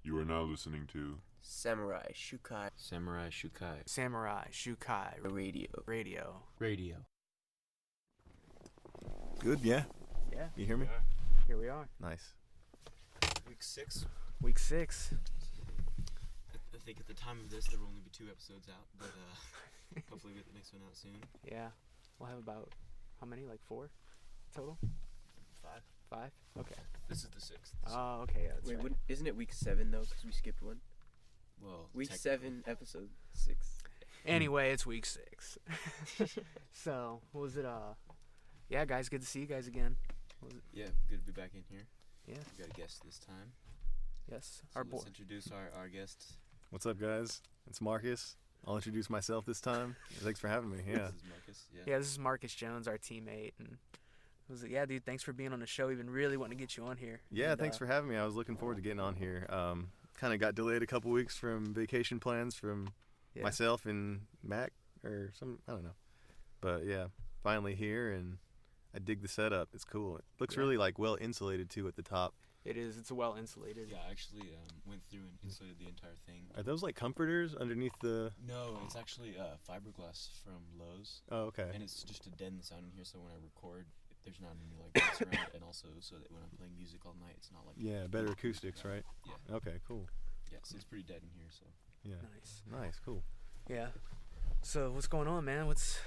You are now listening to Samurai Shukai Samurai Shukai. Samurai Shukai Radio. Radio. Good, yeah. Yeah, You hear me? here we are. Nice. Week 6. Week 6. I think at the time of this there will only be 2 episodes out, but hopefully we get the next one out soon. Yeah. We'll have about, how many? Like 4 total? 5. 5? Okay. This is the 6th. Oh, okay. Yeah, that's Wait, right. isn't it week 7 though? Because we skipped one. Well, Week technically. 7, episode 6. Anyway, it's week 6. So, what was it? Yeah, guys, good to see you guys again. Yeah, good to be back in here. Yeah. We got a guest this time. Yes. So Our boy. let's introduce our guest. What's up, guys? It's Marcus. I'll introduce myself this time. Thanks for having me. Yeah. This is Marcus. Yeah. Yeah, this is Marques Jones, our teammate, and yeah, dude, thanks for being on the show. We've been really wanting to get you on here. Yeah, And, thanks for having me. I was looking forward to getting on here. Kind of got delayed a couple weeks from vacation plans from yeah. myself and Mac or some, I don't know. But yeah, finally here, and I dig the setup. It's cool. It looks Yeah. really like well insulated too at the top. It is. It's well insulated. Yeah, I actually went through and insulated the entire thing. Are those like comforters underneath the? No, it's actually fiberglass from Lowe's. Oh, okay. And it's just to deaden the sound in here, so when I record, there's not any like bass around, and also so that when I'm playing music all night, it's not like Yeah, better acoustics, right? Yeah, Okay, cool. yeah. So it's pretty dead in here. So Yeah. Nice. Nice, cool. Yeah. So what's going on, man? What's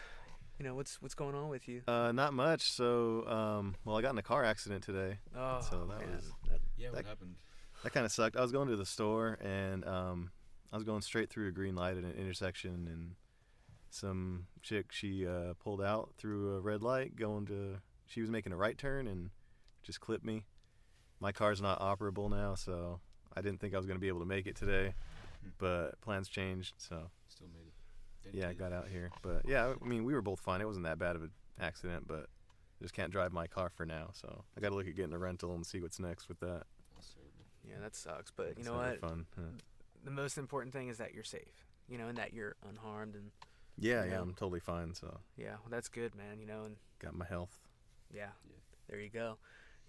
going on with you? Not much. So, well, I got in a car accident today. Oh, so that man. was- yeah, what That- happened? That kind of sucked. I was going to the store, and I was going straight through a green light at an intersection, and some chick, she pulled out through a red light she was making a right turn and just clipped me. My car's not operable now, so I didn't think I was going to be able to make it today, but plans changed, so Still made it. yeah, I Dedicated. got out here. But yeah, I mean, we were both fine. It wasn't that bad of an accident, but I just can't drive my car for now, so I got to look at getting a rental and see what's next with that. That's terrible. Yeah, that sucks. But you It's know never what? Fun. Huh. The most important thing is that you're safe. And that you're unharmed. And Yeah, Yeah. yeah, I'm totally fine. So yeah, well, that's good, man. And got my health. yeah, Yeah. there you go.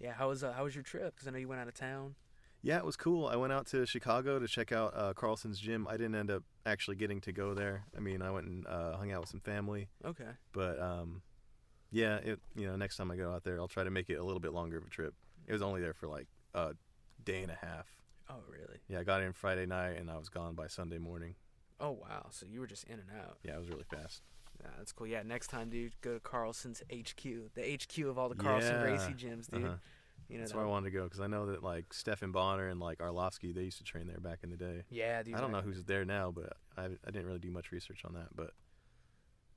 Yeah, how was your trip? Because I know you went out of town. Yeah, it was cool. I went out to Chicago to check out Carlson's gym. I didn't end up actually getting to go there. I mean, I went and hung out with some family. Okay. But yeah, next time I go out there, I'll try to make it a little bit longer of a trip. It was only there for like a day and a half. Oh, really? Yeah, I got in Friday night and I was gone by Sunday morning. Oh, wow. So you were just in and out. Yeah, it was really fast. Yeah, that's cool. Yeah, next time, dude, go to Carlson's HQ, the HQ of all the Carlson Yeah. Gracie gyms, dude. Uh-huh. That's why I wanted to go, because I know that like Stefan Bonner and like Arlovsky, they used to train there back in the day. Yeah, dude. I don't know who's there now, but I didn't really do much research on that. But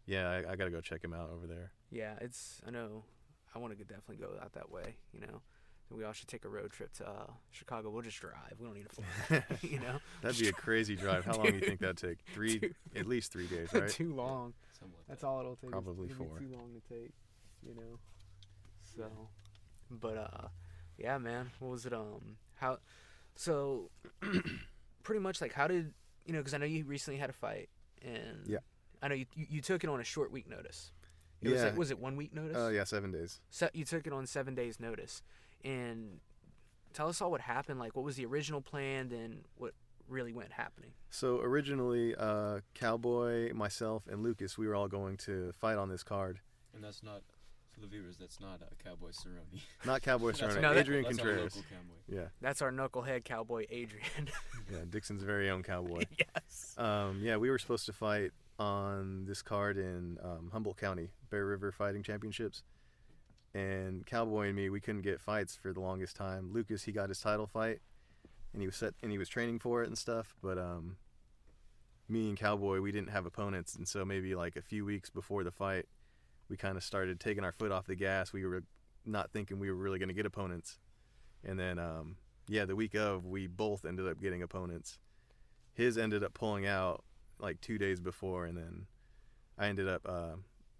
yeah, I got to go check him out over there. Yeah, I know. I want to definitely go out that way. We all should take a road trip to Chicago. We'll just drive. We don't need a flight. That'd be a crazy drive. How long do you think that'd take? At least 3 days, right? Too long. Something like That's that. all it'll take. Probably It'll be 4. Too long to take. So, but yeah, man. What was it? How? So, pretty much like how did because I know you recently had a fight, and Yeah. I know you took it on a short week notice. Was it 1 week notice? Yeah, 7 days. So you took it on 7 days notice, and tell us all what happened. Like, what was the original plan, and what really went happening? So originally, Cowboy, myself, and Lucas, we were all going to fight on this card. And that's not, for the viewers, that's not Cowboy Cerrone. Not Cowboy That's Cerrone, No, Adrian that's Contreras. Our local cowboy. Yeah, That's our knucklehead cowboy, Adrian. yeah, Dixon's very own Cowboy. Yes. Yeah, we were supposed to fight on this card in Humboldt County, Bear River Fighting Championships. And Cowboy and me, we couldn't get fights for the longest time. Lucas, he got his title fight, and he was training for it and stuff. But me and Cowboy, we didn't have opponents, and so maybe like a few weeks before the fight, we kind of started taking our foot off the gas. We were not thinking we were really going to get opponents, and then the week of, we both ended up getting opponents. His ended up pulling out like 2 days before, and then I ended up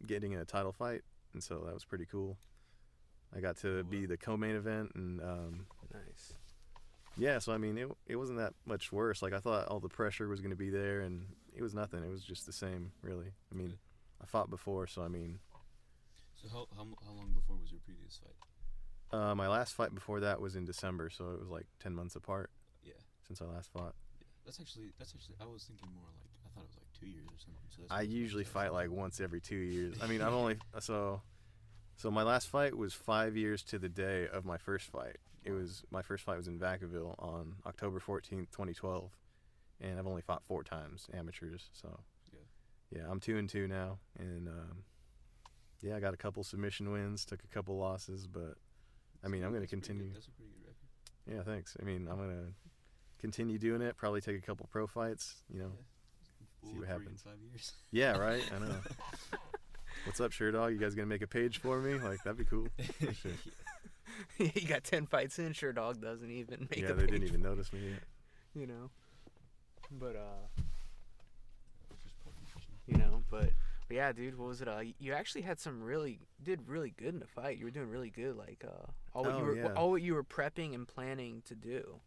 getting a title fight, and so that was pretty cool. I got to be the co-main event, and Nice. yeah, so I mean, it wasn't that much worse. Like, I thought all the pressure was going to be there, and it was nothing. It was just the same, really. I mean, I fought before, so I mean. So how long before was your previous fight? My last fight before that was in December, so it was like 10 months apart. Yeah. since I last fought. That's actually. I was thinking more like I thought it was like 2 years or something. So I usually fight like once every 2 years. I mean, I've only so my last fight was 5 years to the day of my first fight. My first fight was in Vacaville on October 14th, 2012, and I've only fought 4 times amateurs. So yeah, I'm 2-2 now, and yeah, I got a couple submission wins, took a couple losses, but I mean, I'm gonna continue. That's a pretty good record. Yeah, thanks. I mean, I'm gonna continue doing it. Probably take a couple pro fights. You know, We'll see what look for you happens. in 5 years. Yeah, right. I know. What's up, Sure Dog? You guys gonna make a page for me? Like, that'd be cool. For sure. You got 10 fights in. Sure Dog doesn't even make Yeah, a they page, didn't even notice me yet. you know. But Just professional. you know, but yeah, dude, what was it? You actually had did really good in the fight. You were doing really good, like all what you were prepping and planning to do.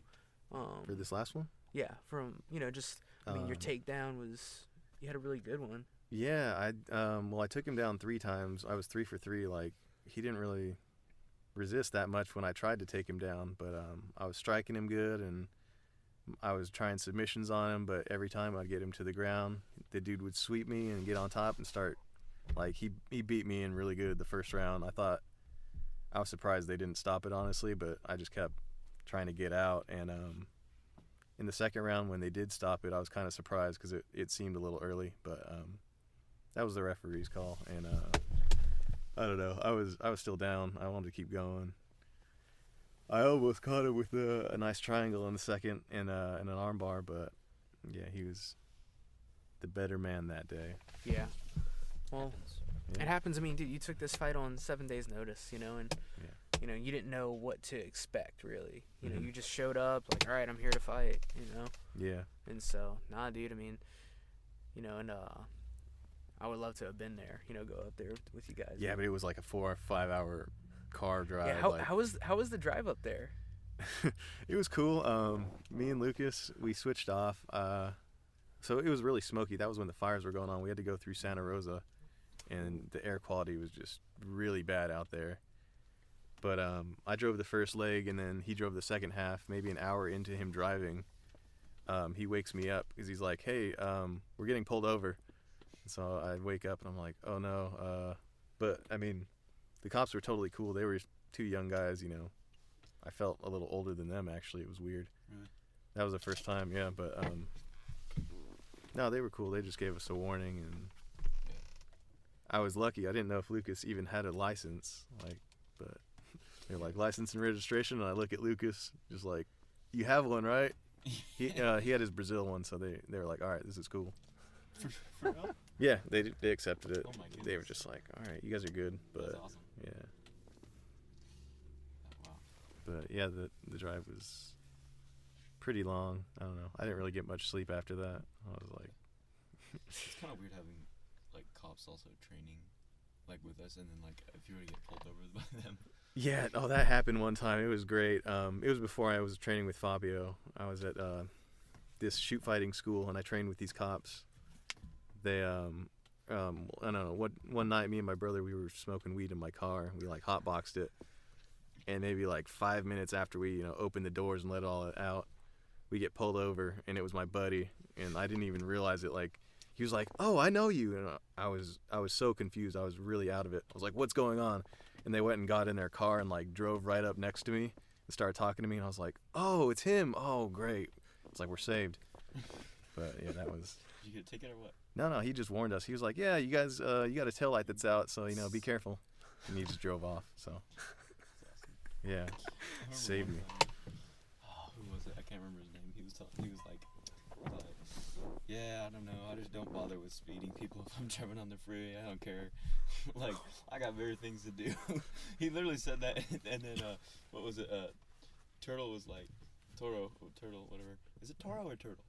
For this last one? Yeah, from just I mean your takedown you had a really good one. Yeah, I took him down 3 times. I was 3 for 3. Like, he didn't really resist that much when I tried to take him down, but I was striking him good, and I was trying submissions on him, but every time I'd get him to the ground, the dude would sweep me and get on top and start, like, he beat me in really good the first round. I was surprised they didn't stop it, honestly, but I just kept trying to get out, and in the second round when they did stop it, I was kind of surprised because it seemed a little early, but that was the referee's call, and I don't know. I was still down. I wanted to keep going. I almost caught him with a nice triangle in the second and an arm bar, but yeah, he was the better man that day. Yeah. Well, Yeah. it happens. I mean, dude, you took this fight on 7 days' notice, and you didn't know what to expect, really. You just showed up, like, all right, I'm here to fight, Yeah. And so, nah, dude, I mean, and I would love to have been there, go up there with you guys. Yeah, but it was like a 4 or 5 hour car drive. Yeah, how was the drive up there? It was cool. Me and Lucas, we switched off. So it was really smoky. That was when the fires were going on. We had to go through Santa Rosa, and the air quality was just really bad out there. But I drove the first leg, and then he drove the second half. Maybe an hour into him driving, he wakes me up because he's like, "Hey, we're getting pulled over." And so I wake up, and I'm like, "Oh no!" But I mean, the cops were totally cool. They were 2 young guys, I felt a little older than them, actually. It was weird. Really? That was the first time, yeah. But no, they were cool. They just gave us a warning, and I was lucky. I didn't know if Lucas even had a license, but they're like, license and registration, and I look at Lucas, just like, you have one, right? He had his Brazil one, so they were like, all right, this is cool. For real? Yeah, they accepted it. Oh my goodness. They were just like, all right, you guys are good, but That's awesome. yeah. Oh, wow. But yeah, the drive was pretty long. I don't know. I didn't really get much sleep after that. I was like, It's kind of weird having like cops also training like with us, and then like if you were to get pulled over by them. yeah, oh, that happened one time. It was great. It was before I was training with Fabio. I was at this shoot fighting school, and I trained with these cops. They I don't know, one night me and my brother, we were smoking weed in my car. We like hotboxed it, and maybe like 5 minutes after we opened the doors and let all it out, we get pulled over, and it was my buddy, and I didn't even realize it. Like, he was like, "Oh, I know you," and I was so confused. I was really out of it. I was like, "What's going on?" And they went and got in their car and like drove right up next to me and started talking to me, and I was like, "Oh, it's him. Oh, great." It's like, we're saved. But yeah, that was. Did you get a ticket or what? No, he just warned us. He was like, "Yeah, you guys, you got a taillight that's out, so be careful." And he just drove off. So That's awesome. yeah, I remember saved one me. time- who was it? I can't remember his name. He was like, yeah, I don't know. I just don't bother with speeding people if I'm driving on the freeway. I don't care. Like, I got better things to do. He literally said that, and then what was it? Turtle was like, Turtle, whatever. Is it Toro or Turtle?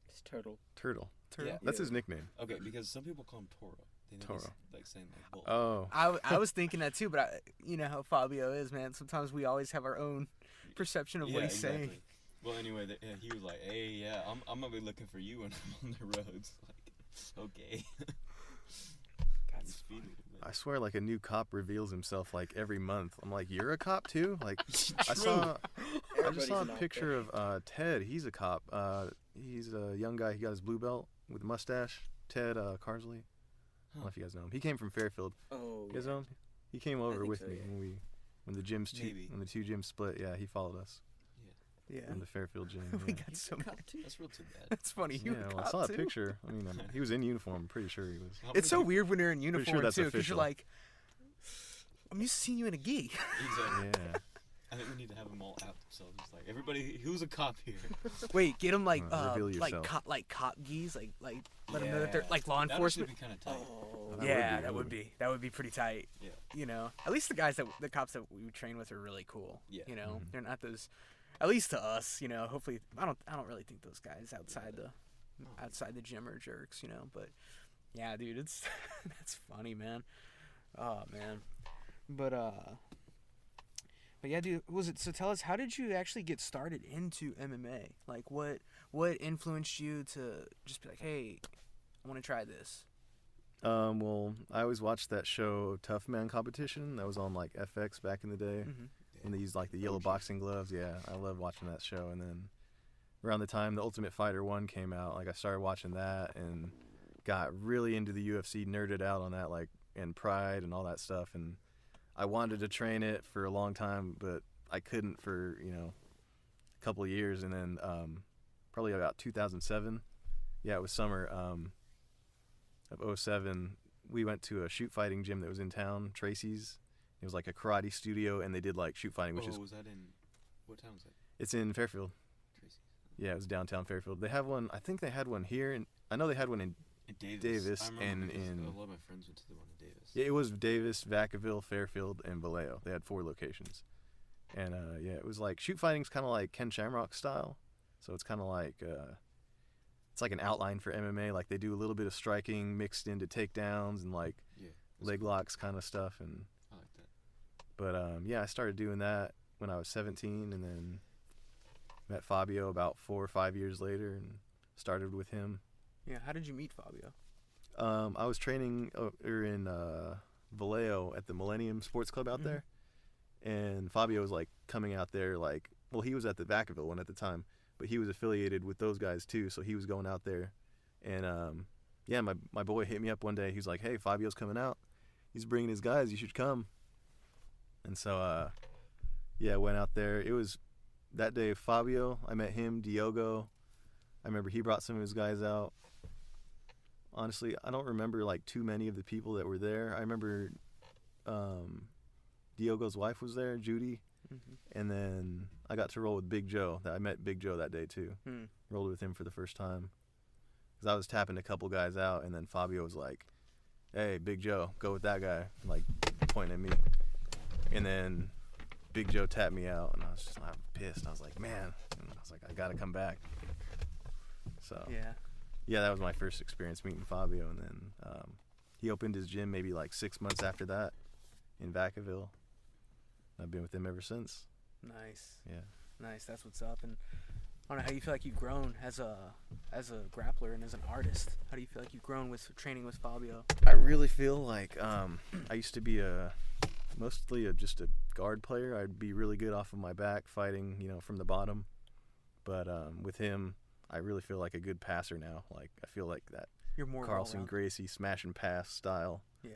It's turtle. Turtle. Yeah. That's his nickname. Okay, because some people call him Toro. They know he's, Toro. like saying like bull. Oh. I was thinking that too, but you know how Fabio is, man. Sometimes we always have our own perception of what he's saying. Well, anyway, he was like, "Hey, yeah, I'm gonna be looking for you when I'm on the roads." Like, okay. That's Speed limit. I swear, like a new cop reveals himself like every month. I'm like, you're a cop too? Like, I just saw a picture of Ted. He's a cop. He's a young guy. He got his blue belt with a mustache. Ted Carsley. I don't know if you guys know him. He came from Fairfield. Oh. You guys know him? He came over think with so, me yeah. when the gyms Maybe. when the two gyms split. Yeah, he followed us Yeah. from the Fairfield gym. We Yeah. got so many. That's real too bad. That's funny. You Yeah, were well, I cop saw a too? picture. I mean, he was in uniform. I'm pretty sure he was. How It's many so weird when you're in sure uniform that's too, because you're official. like, I'm used to seeing you in a gi. Exactly. Yeah. I think we need to have them all out themselves. It's like everybody who's a cop here. Wait, get them like Reveal like yourself. cop gis, like let them know that they're Yeah. like law That'd enforcement. actually be kind of tight. Oh. That Yeah, would be. that would be pretty tight. Yeah. You know, at least the cops that we train with are really cool. Yeah. You know, Mhm. they're not those. At least to us, you know. Hopefully, I don't really think those guys outside the gym are jerks, you know. But yeah, dude, it's that's funny, man. Oh man, but yeah, dude. Was it so? Tell us, how did you actually get started into MMA? Like, what influenced you to just be like, hey, I want to try this? Well, I always watched that show Tough Man Competition. That was on like FX back in the day. Mm-hmm. And they used like the yellow boxing gloves. Yeah, I love watching that show. And then around the time The Ultimate Fighter 1 came out, like I started watching that and got really into the UFC, nerded out on that, like, and Pride and all that stuff. And I wanted to train it for a long time, but I couldn't for, a couple of years. And then probably about 2007, yeah, it was summer of 07, we went to a shoot fighting gym that was in town, Tracy's. It was like a karate studio, and they did like shoot fighting, which is was that in what town was that? it's in Fairfield. Tracy. Yeah, it was downtown Fairfield. They have one. I think they had one here, and I know they had one in. In Davis. Davis I remember and because in- a lot of my friends went to the one in Davis. Yeah, it was Davis, Vacaville, Fairfield, and Vallejo. They had 4 locations, and yeah, it was like shoot fighting's kind of like Ken Shamrock style, so it's kind of like it's like an outline for MMA. Like they do a little bit of striking mixed into takedowns and like Yeah. leg locks kind of stuff, and. I like that. But yeah, I started doing that when I was 17, and then met Fabio about 4 or 5 years later, and started with him. Yeah, how did you meet Fabio? I was training in Vallejo at the Millennium Sports Club out there, and Fabio was like coming out there like, well, he was at the Vacaville one at the time, but he was affiliated with those guys too, so he was going out there, and yeah, my boy hit me up one day. He was like, hey, Fabio's coming out. He's bringing his guys. You should come. And so, yeah, went out there. It was that day, Fabio. I met him, Diogo. I remember he brought some of his guys out. Honestly, I don't remember like too many of the people that were there. I remember Diogo's wife was there, Judy. Mm-hmm. And then I got to roll with Big Joe. I met Big Joe that day too. Rolled with him for the first time. Because I was tapping a couple guys out, and then Fabio was like, hey, Big Joe, go with that guy, like pointing at me. And then Big Joe tapped me out, and I was just like pissed. I was like, man. And I was like, I got to come back. So, yeah, that was my first experience meeting Fabio. And then he opened his gym maybe like 6 months after that in Vacaville. I've been with him ever since. Nice. Yeah. Nice. That's what's up. And I don't know how you feel like you've grown as a grappler and as an artist. How do you feel like you've grown with training with Fabio? I really feel like I used to be mostly just a guard player. I'd be really good off of my back fighting, from the bottom. But with him, I really feel like a good passer now. Like I feel like that You're more Carlson all-round. Gracie smash and pass style. Yeah.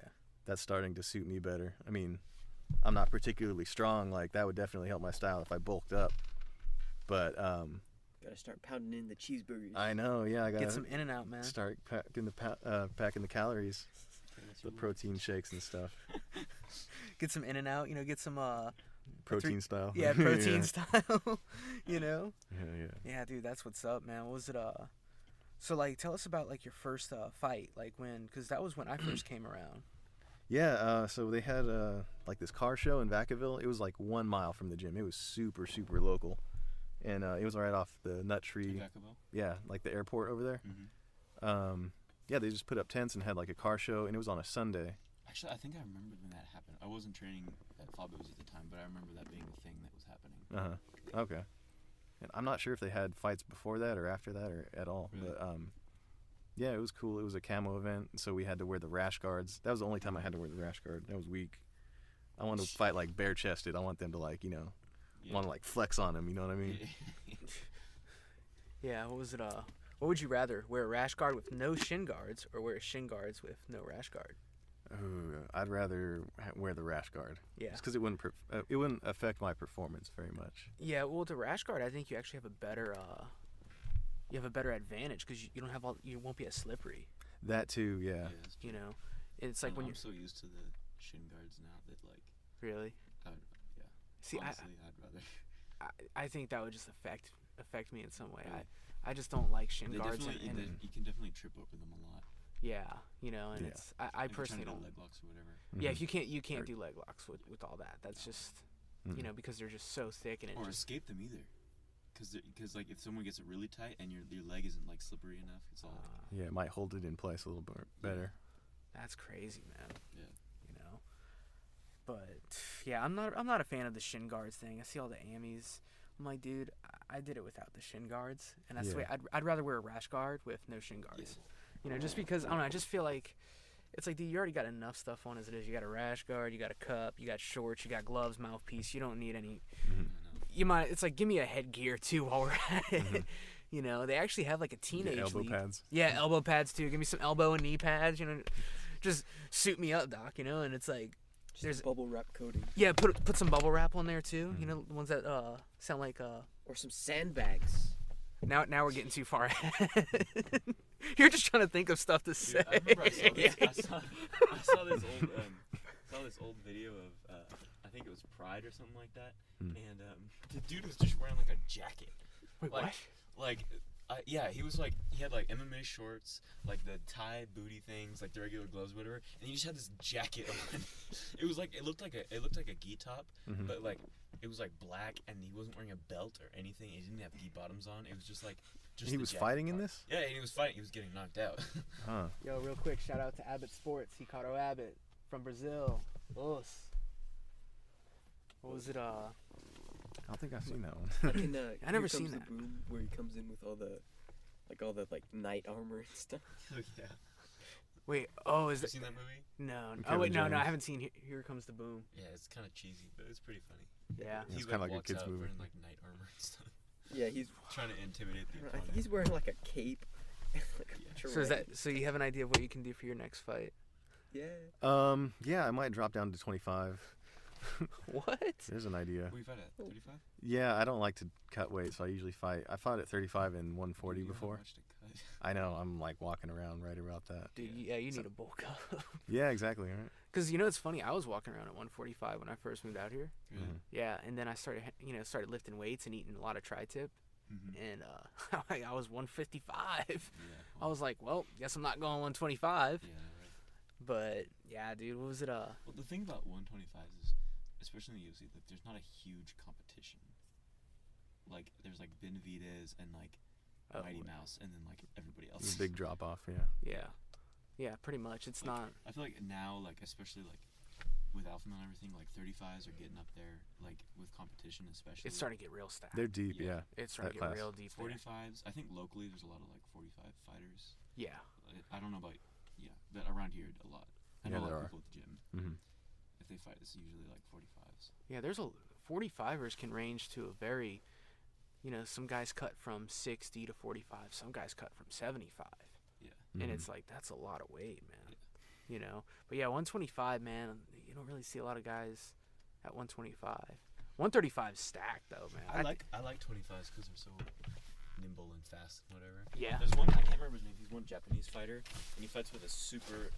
That's starting to suit me better. I mean, I'm not particularly strong. Like that would definitely help my style if I bulked up. But Gotta start pounding in the cheeseburgers. I know, yeah, I gotta Get some in and out, man. start packing the calories, the protein shakes and stuff. Get some in and out. Get some Protein style. Yeah, protein style. Yeah. Yeah, dude, that's what's up, man. What was it? So like, tell us about like your first fight, like because that was when I first came around. Yeah, so they had like this car show in Vacaville. It was like 1 mile from the gym. It was super, super local. And it was right off the Nut Tree. Vacaville? Yeah, like the airport over there. Mm-hmm. Yeah, they just put up tents and had like a car show, and it was on a Sunday. Actually, I think I remember when that happened. I wasn't training at Fabio's at the time, but I remember that being the thing that was happening. Okay. And I'm not sure if they had fights before that or after that or at all. Really? But Yeah, it was cool. It was a camo event, so we had to wear the rash guards. That was the only time I had to wear the rash guard. That was weak. I want to fight like bare chested. I want them to like, you know, want to like flex on them. You know what I mean? Yeah. What was it? What would you rather, wear a rash guard with no shin guards or wear shin guards with no rash guard? Ooh, I'd rather wear the rash guard. Yeah. Just because it wouldn't affect my performance very much. Yeah. Well, with the rash guard, I think you actually have a better advantage because you don't have you won't be as slippery. That too, yeah. You know, it's like when I'm you're so used to the shin guards now that like. Really. Yeah. See, honestly, I'd rather. I think that would just affect me in some way. Yeah. I just don't like shin guards. You can definitely trip over them a lot. Yeah, you know, and Yeah. it's I If you're personally trying to don't. do leg locks or whatever. Yeah, if you can't do leg locks with all that. That's just you know, because they're just so thick and it Or just escape them either. Because like if someone gets it really tight and your leg isn't like slippery enough, it's all. Yeah, it might hold it in place a little bit better. that's crazy, man. Yeah. You know, but yeah, I'm not a fan of the shin guards thing. I see all the Amis. I'm like, dude, I did it without the shin guards, and that's the way I'd rather wear a rash guard with no shin guards. Yeah. You know, just because I don't know. I just feel like it's like, dude, you already got enough stuff on as it is. You got a rash guard, you got a cup, you got shorts, you got gloves, mouthpiece. You don't need any. You might. It's like, give me a headgear too while we're at it. You know, they actually have like a teenage elbow league. pads. Yeah, elbow pads too. Give me some elbow and knee pads. You know, just suit me up, doc. You know, and it's like. There's bubble wrap coating. Yeah, put some bubble wrap on there too. You know, the ones that sound like Or some sandbags. Now we're getting too far ahead. You're just trying to think of stuff to say. I remember I saw this. I saw this old video of I think it was Pride or something like that, and the dude was just wearing like a jacket. Wait, like, what? Like, yeah, he was like he had like MMA shorts, like the tie booty things, like the regular gloves, whatever, and he just had this jacket on. It looked like a gi top, but like it was like black, and he wasn't wearing a belt or anything. He didn't have gi bottoms on. It was just like. He was fighting in this? Yeah, and he was fighting. He was getting knocked out. Huh. Yo, real quick, shout out to Abbott Sports. Ricardo Abbott from Brazil. Os. What was it? I don't think I've seen that one. Like in, I never Here seen Comes the that. Boom, where he comes in with all the knight armor and stuff. Oh, yeah. Wait, oh, is Have you that? seen that movie? No. Kevin Oh wait, no, I James. haven't seen Here Comes the Boom. Yeah, it's kind of cheesy, but it's pretty funny. Yeah. It's He kinda like a walks kid's out movie. wearing like knight armor and stuff, Yeah, he's trying to intimidate the I opponent. think he's wearing like a cape. Like a Yeah. So is turret. that? So you have an idea of what you can do for your next fight? Yeah. Yeah, I might drop down to 25. What? There's an idea. What you fight at? 35? Yeah, I don't like to cut weight, so I usually fight. I fought at 35 and 140 You haven't before. watched a cut. I know, I'm like walking around right about that. Dude, yeah, you need a bulk up. Yeah, exactly, right? Cause you know it's funny. I was walking around at 145 when I first moved out here. Really? Yeah, and then I started lifting weights and eating a lot of tri-tip, and I was 155. Yeah. I was like, well, guess I'm not going 125. Yeah, right. But yeah, dude, what was it? Well, the thing about 125s is, especially in the UFC, like there's not a huge competition. Like there's like Benavidez and like Mighty Mouse, and then like everybody else. It's a big drop off, yeah. Yeah, pretty much. It's Like, not. I feel like now, like especially like with Alpha and everything, like 35s are getting up there, like with competition especially. It's starting to get real stacked. They're deep, Yeah. yeah. It's starting to that get class. real deep. there. 45s. I think locally there's a lot of like 45 fighters. Yeah. I don't know about but around here a lot. I know Yeah, a lot there of are. people at the gym. Mm-hmm. If they fight, it's usually like 45s. Yeah, there's 45ers can range to a very, some guys cut from 60 to 45. Some guys cut from 75. Yeah. And it's like, that's a lot of weight, man. But yeah, 125, man, you don't really see a lot of guys at 125. 135 is stacked though, man. I like 25s because they're so nimble and fast and whatever. Yeah. There's one, I can't remember his name. He's one Japanese fighter, and he fights with a super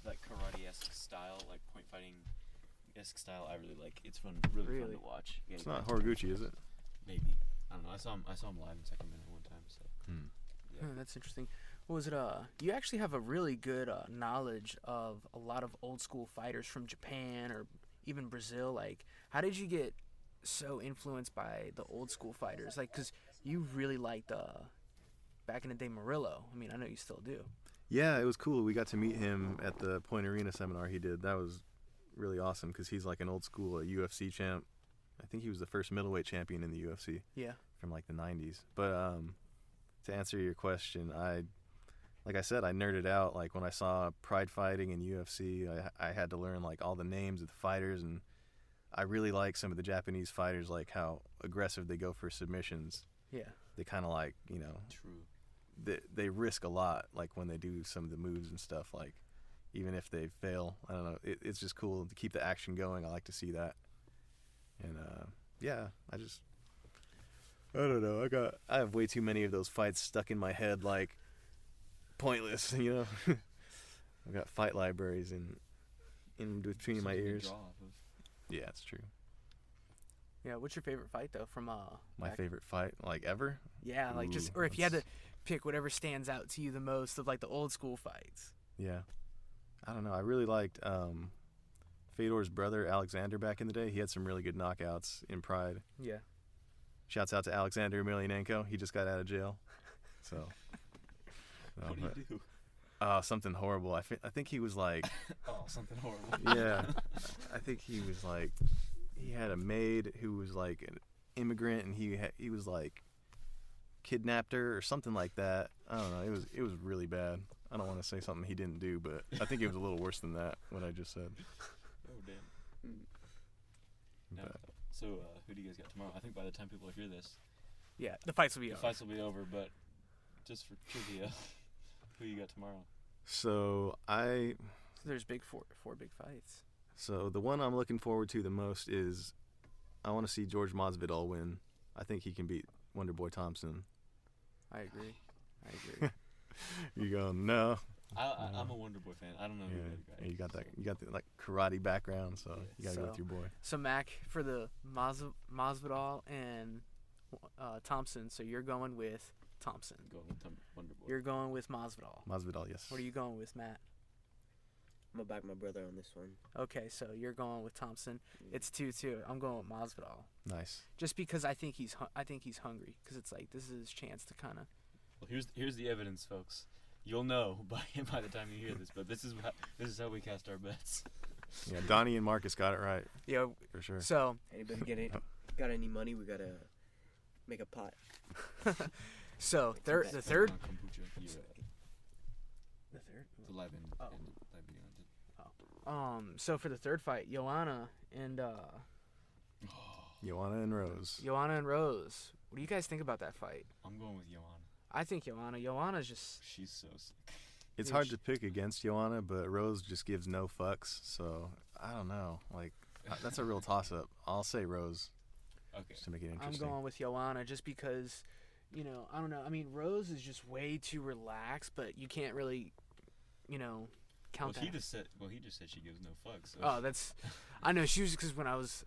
like karate-esque style, like point fighting-esque style. I really like. It's really fun to watch. Yeah, It's not Horiguchi, is it? Maybe. I don't know. I saw him live in Sacramento one time. So. Yeah. That's interesting. What was it? You actually have a really good knowledge of a lot of old school fighters from Japan or even Brazil. Like, how did you get so influenced by the old school fighters? Like, cause you really liked back in the day Murillo. I mean, I know you still do. Yeah, it was cool. We got to meet him at the Point Arena seminar he did. That was really awesome because he's like an old school UFC champ. I think he was the first middleweight champion in the UFC. Yeah. From like the 90s. But to answer your question, I like I said, I nerded out. Like when I saw Pride Fighting and UFC, I had to learn like all the names of the fighters, and I really like some of the Japanese fighters, like how aggressive they go for submissions. Yeah. They kind of like, you know, True. they risk a lot, like when they do some of the moves and stuff. Like even if they fail, I don't know. It's just cool to keep the action going. I like to see that. And yeah, I don't know. I have way too many of those fights stuck in my head, like pointless, you know. I've got fight libraries in between my ears. Yeah, it's true. Yeah, what's your favorite fight though from My back- favorite fight, like ever? Yeah, like just Ooh, or if you had to that's- pick whatever stands out to you the most of like the old school fights. Yeah. I don't know. I really liked Fedor's brother Alexander back in the day. He had some really good knockouts in Pride. Yeah. Shouts out to Alexander Emelianenko. He just got out of jail. So. What do you do? Something horrible. I think he was like. Oh, something horrible. Yeah. I think he was like. He had a maid who was like an immigrant, and he was like kidnapped her or something like that. I don't know. It was really bad. I don't want to say something he didn't do, but I think it was a little worse than that. What I just said. Oh damn. Now, But- so who do you guys got tomorrow? I think by the time people hear this, Yeah, the fights will be the over. fights will be over. But just for trivia, who you got tomorrow? So There's four big fights. So the one I'm looking forward to the most is I want to see George Masvidal win. I think he can beat Wonder Boy Thompson. I agree. You go, no. I'm a Wonder Boy fan. I don't know who the other guy Yeah, is. you got the like karate background, so you gotta go So- with your boy. So Mac for the Masvidal and Thompson. So you're going with Thompson. Going with Wonder Boy. You're going with Masvidal. Masvidal, yes. What are you going with, Matt? I'm gonna back my brother on this one. Okay, so you're going with Thompson. It's 2-2. I'm going with Masvidal. Nice. Just because I think he's hungry. Because it's like this is his chance to kind of. Well, here's the evidence, folks. You'll know by the time you hear this, but this is how we cast our bets. Yeah, Donnie and Marcus got it right Yeah. for sure. So Anybody got any money? We gotta make a pot. so Make some the bets. third. On kombucha. Yeah. The third. The live and Oh. live beyond it. So for the third fight, Joanna and Joanna and Rose. Rose. What do you guys think about that fight? I'm going with Joanna. I think Joanna's just. She's so sick. It's Dude, hard to pick against Joanna, but Rose just gives no fucks. So I don't know. Like that's a real toss-up. I'll say Rose Okay. just to make it I'm interesting. going with Joanna just because, I don't know. I mean, Rose is just way too relaxed, but you can't really, count Well, he that. just said she gives no fucks. So. Oh, that's. I know she was because when I was.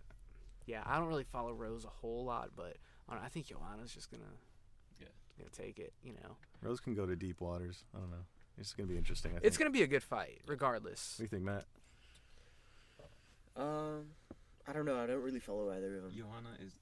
Yeah, I don't really follow Rose a whole lot, but I think Joanna's just gonna take it. Rose can go to deep waters. I don't know. It's gonna be interesting. I think. It's gonna be a good fight, regardless. What do you think, Matt? I don't know. I don't really follow either of them. Joanna is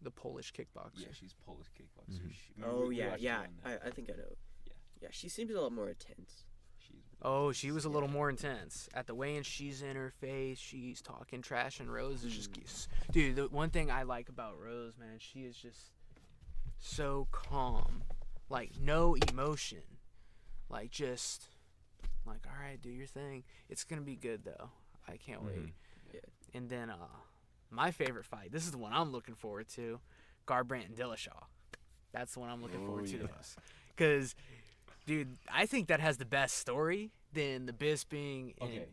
The Polish kickboxer. yeah, she's Polish kickboxer. Mhm. Remember Oh we yeah, watched yeah. her on that. I think I know. Yeah. Yeah, she seems a lot more intense. She's Oh, she was a little more intense. At the weigh-in, she's in her face. She's talking trash, and Rose is just... Dude, the one thing I like about Rose, man, she is just so calm. Like, no emotion. Like, just... Like, all right, do your thing. It's going to be good, though. I can't wait. Yeah. And then, my favorite fight, this is the one I'm looking forward to, Garbrandt and Dillashaw. That's the one I'm looking forward to the most. Because... Dude, I think that has the best story than the Bisping okay.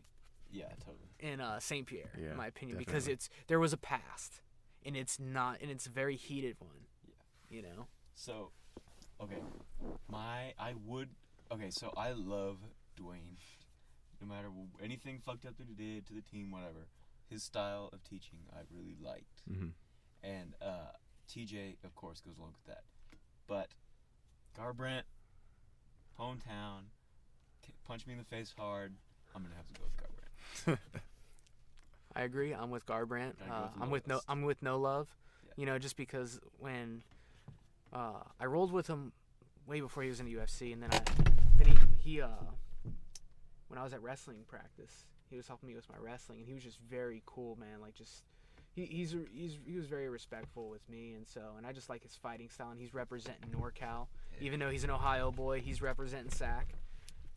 Yeah, totally. in St. Pierre, Yeah, in my opinion, because definitely. there was a past, and it's a very heated one. Yeah. So, okay, so I love Dwayne. No matter anything fucked up that he did to the team, whatever, his style of teaching I really liked. Mm-hmm. And TJ, of course, goes along with that. But Garbrandt, hometown, punch me in the face hard, I'm gonna have to go with Garbrandt. I agree. I'm with Garbrandt. Gotta go with I'm with No Love. Yeah. Just because when I rolled with him way before he was in the UFC, and then he when I was at wrestling practice, he was helping me with my wrestling, and he was just very cool, man. Like just he was very respectful with me, and I just like his fighting style, and he's representing NorCal. Even though he's an Ohio boy, he's representing SAC.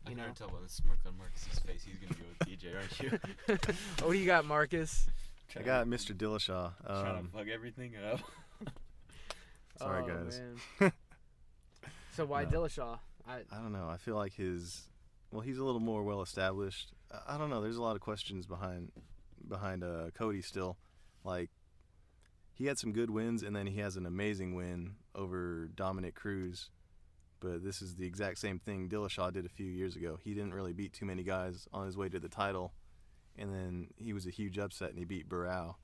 I can already tell by the smirk on Marcus's face. He's gonna go with TJ, aren't you? What do you got, Marcus? I got Mr. Dillashaw. Trying to fuck everything up. Sorry, guys. Man. So why No. Dillashaw? I don't know. I feel like he's a little more well established. I don't know. There's a lot of questions behind Cody still. Like, he had some good wins, and then he has an amazing win over Dominic Cruz. But this is the exact same thing Dillashaw did a few years ago. He didn't really beat too many guys on his way to the title, and then he was a huge upset, and he beat Barao.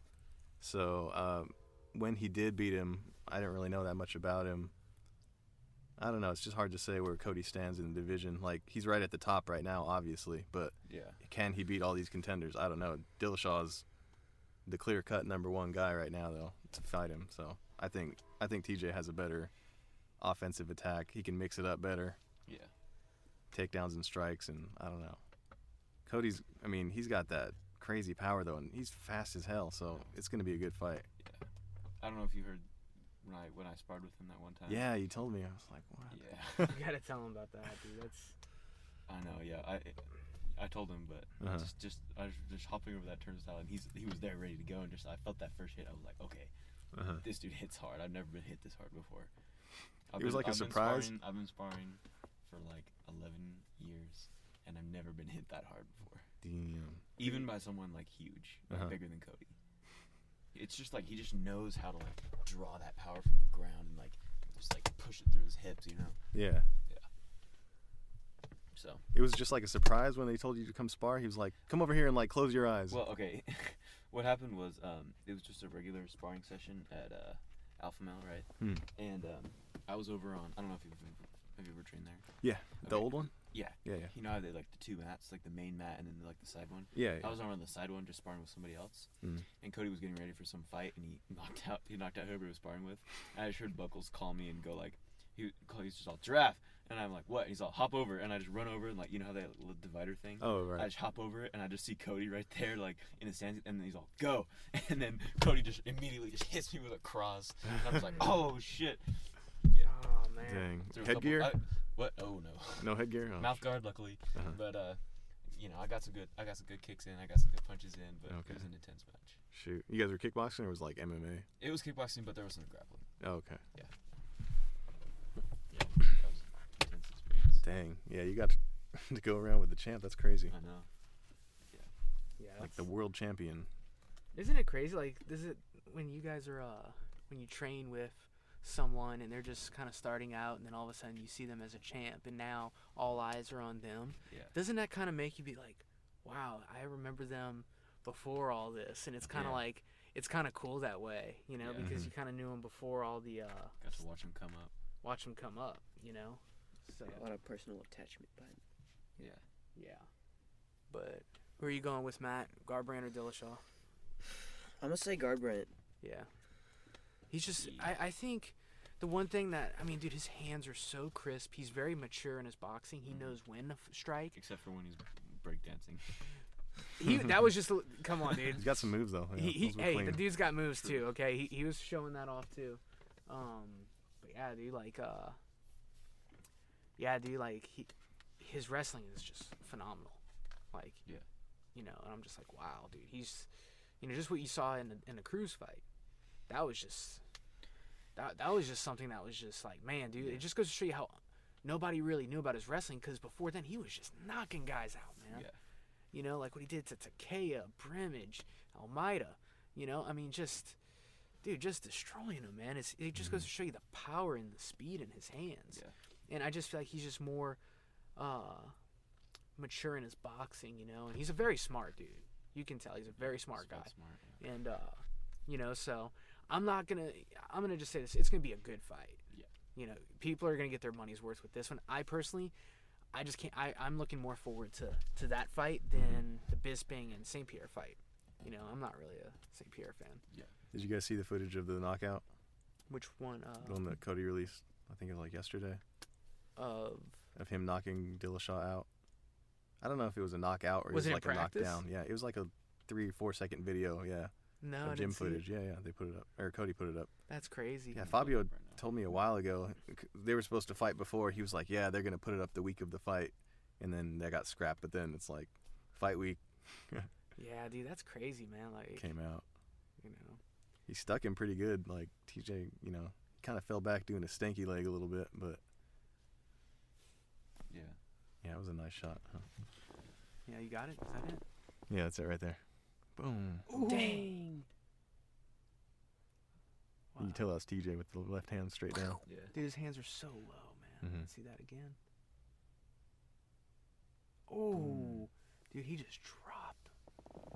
So when he did beat him, I didn't really know that much about him. I don't know. It's just hard to say where Cody stands in the division. Like, he's right at the top right now, obviously, but can he beat all these contenders? I don't know. Dillashaw's the clear-cut number one guy right now, though, to fight him. So I think TJ has a better offensive attack. He can mix it up better. Yeah. Takedowns and strikes, and I don't know. Cody's, he's got that crazy power, though, and he's fast as hell, so it's going to be a good fight. Yeah. I don't know if you heard when I sparred with him that one time. Yeah, you told me. I was like, what? Yeah. You gotta tell him about that, dude. I know, yeah. I told him, but I was just hopping over that turnstile, and he was there ready to go, and I felt that first hit. I was like, okay, this dude hits hard. I've never been hit this hard before. It was like a surprise. I've been sparring for like 11 years, and I've never been hit that hard before. Damn. Even by someone like huge, like bigger than Cody. It's just like he just knows how to like draw that power from the ground and like just like push it through his hips, you know? Yeah. So it was just like a surprise when they told you to come spar. He was like, "Come over here and like close your eyes." Well, okay. What happened was it was just a regular sparring session at Alpha Male, right? And I was over on, I don't know if have you ever trained there? Yeah, the old one. Yeah. Yeah. You know how they like the two mats, like the main mat and then like the side one. Yeah. I was on the side one, just sparring with somebody else. And Cody was getting ready for some fight, and he knocked out whoever he was sparring with. And I just heard Buckles call me and go like, he's just all giraffe, and I'm like, what? And he's all hop over, and I just run over, and like, you know how that little divider thing? Oh, right. I just hop over it, and I just see Cody right there, like in the stands, and then he's all go, and then Cody just immediately just hits me with a cross, and I was like, oh shit. Yeah. Oh man. Dang. Headgear? What? Oh no. No headgear. Oh. Mouth guard, luckily. But you know, I got some good kicks in. I got some good punches in. But it was an intense match. Shoot, you guys were kickboxing or was it like MMA? It was kickboxing, but there was some grappling. Oh, okay. Yeah. Yeah, that was an intense experience. Dang. Yeah, you got to go around with the champ. That's crazy. I know. Yeah. Like the world champion. Isn't it crazy? Like, is it when you guys are when you train with someone and they're just kind of starting out, and then all of a sudden you see them as a champ, and now all eyes are on them. Yeah. Doesn't that kind of make you be like, wow, I remember them before all this, and it's kind of like, it's kind of cool that way, you know, because you kind of knew them before all the got to watch them come up. You know. So A lot of personal attachment, but Yeah. But who are you going with, Matt? Garbrandt or Dillashaw? I'm gonna say Garbrandt. Yeah. He's just, I think the one thing that, dude, his hands are so crisp. He's very mature in his boxing. He knows when to strike. Except for when he's breakdancing. That was just, come on, dude. He's got some moves, though. Yeah, hey, the dude's got moves, too, okay? He was showing that off, too. But yeah, dude, his wrestling is just phenomenal. Like, you know, and I'm just like, wow, dude. He's, you know, just what you saw in the Cruz fight. That was just something that was just like, man, dude, it just goes to show you how nobody really knew about his wrestling, because before then he was just knocking guys out, man. Yeah. You know, like what he did to Takea, Brimage, Almeida. You know, just destroying him, man. It just goes to show you the power and the speed in his hands. Yeah. And I just feel like he's just more mature in his boxing, you know, and he's a very smart dude. You can tell he's a very smart guy. And you know, so I'm gonna just say this. It's gonna be a good fight. Yeah. You know, people are gonna get their money's worth with this one. I personally, I just can't. I'm looking more forward to that fight than the Bisping and St. Pierre fight. You know, I'm not really a St. Pierre fan. Yeah. Did you guys see the footage of the knockout? Which one? The one that Cody released. I think it was like yesterday. Of him knocking Dillashaw out. I don't know if it was a knockout or was it like in a practice? knockdown. Yeah, it was like a 3 or 4 second video. Yeah, No, I Gym didn't see it. footage. Yeah, they put it up. Or Cody put it up. That's crazy. Yeah, Fabio told me a while ago they were supposed to fight before. He was like, "Yeah, they're gonna put it up the week of the fight," and then that got scrapped. But then it's like, fight week Yeah, dude, that's crazy, man. Like, came out. you know. He stuck him pretty good. Like TJ, kind of fell back doing a stanky leg a little bit, but yeah, it was a nice shot. Huh? Yeah, you got it. Is that it? Yeah, that's it right there. Boom. Ooh. Dang. You can tell that's TJ with the left hand straight down. Yeah. Dude, his hands are so low, man. Mhm. Let's see that again. Oh, dude, he just dropped.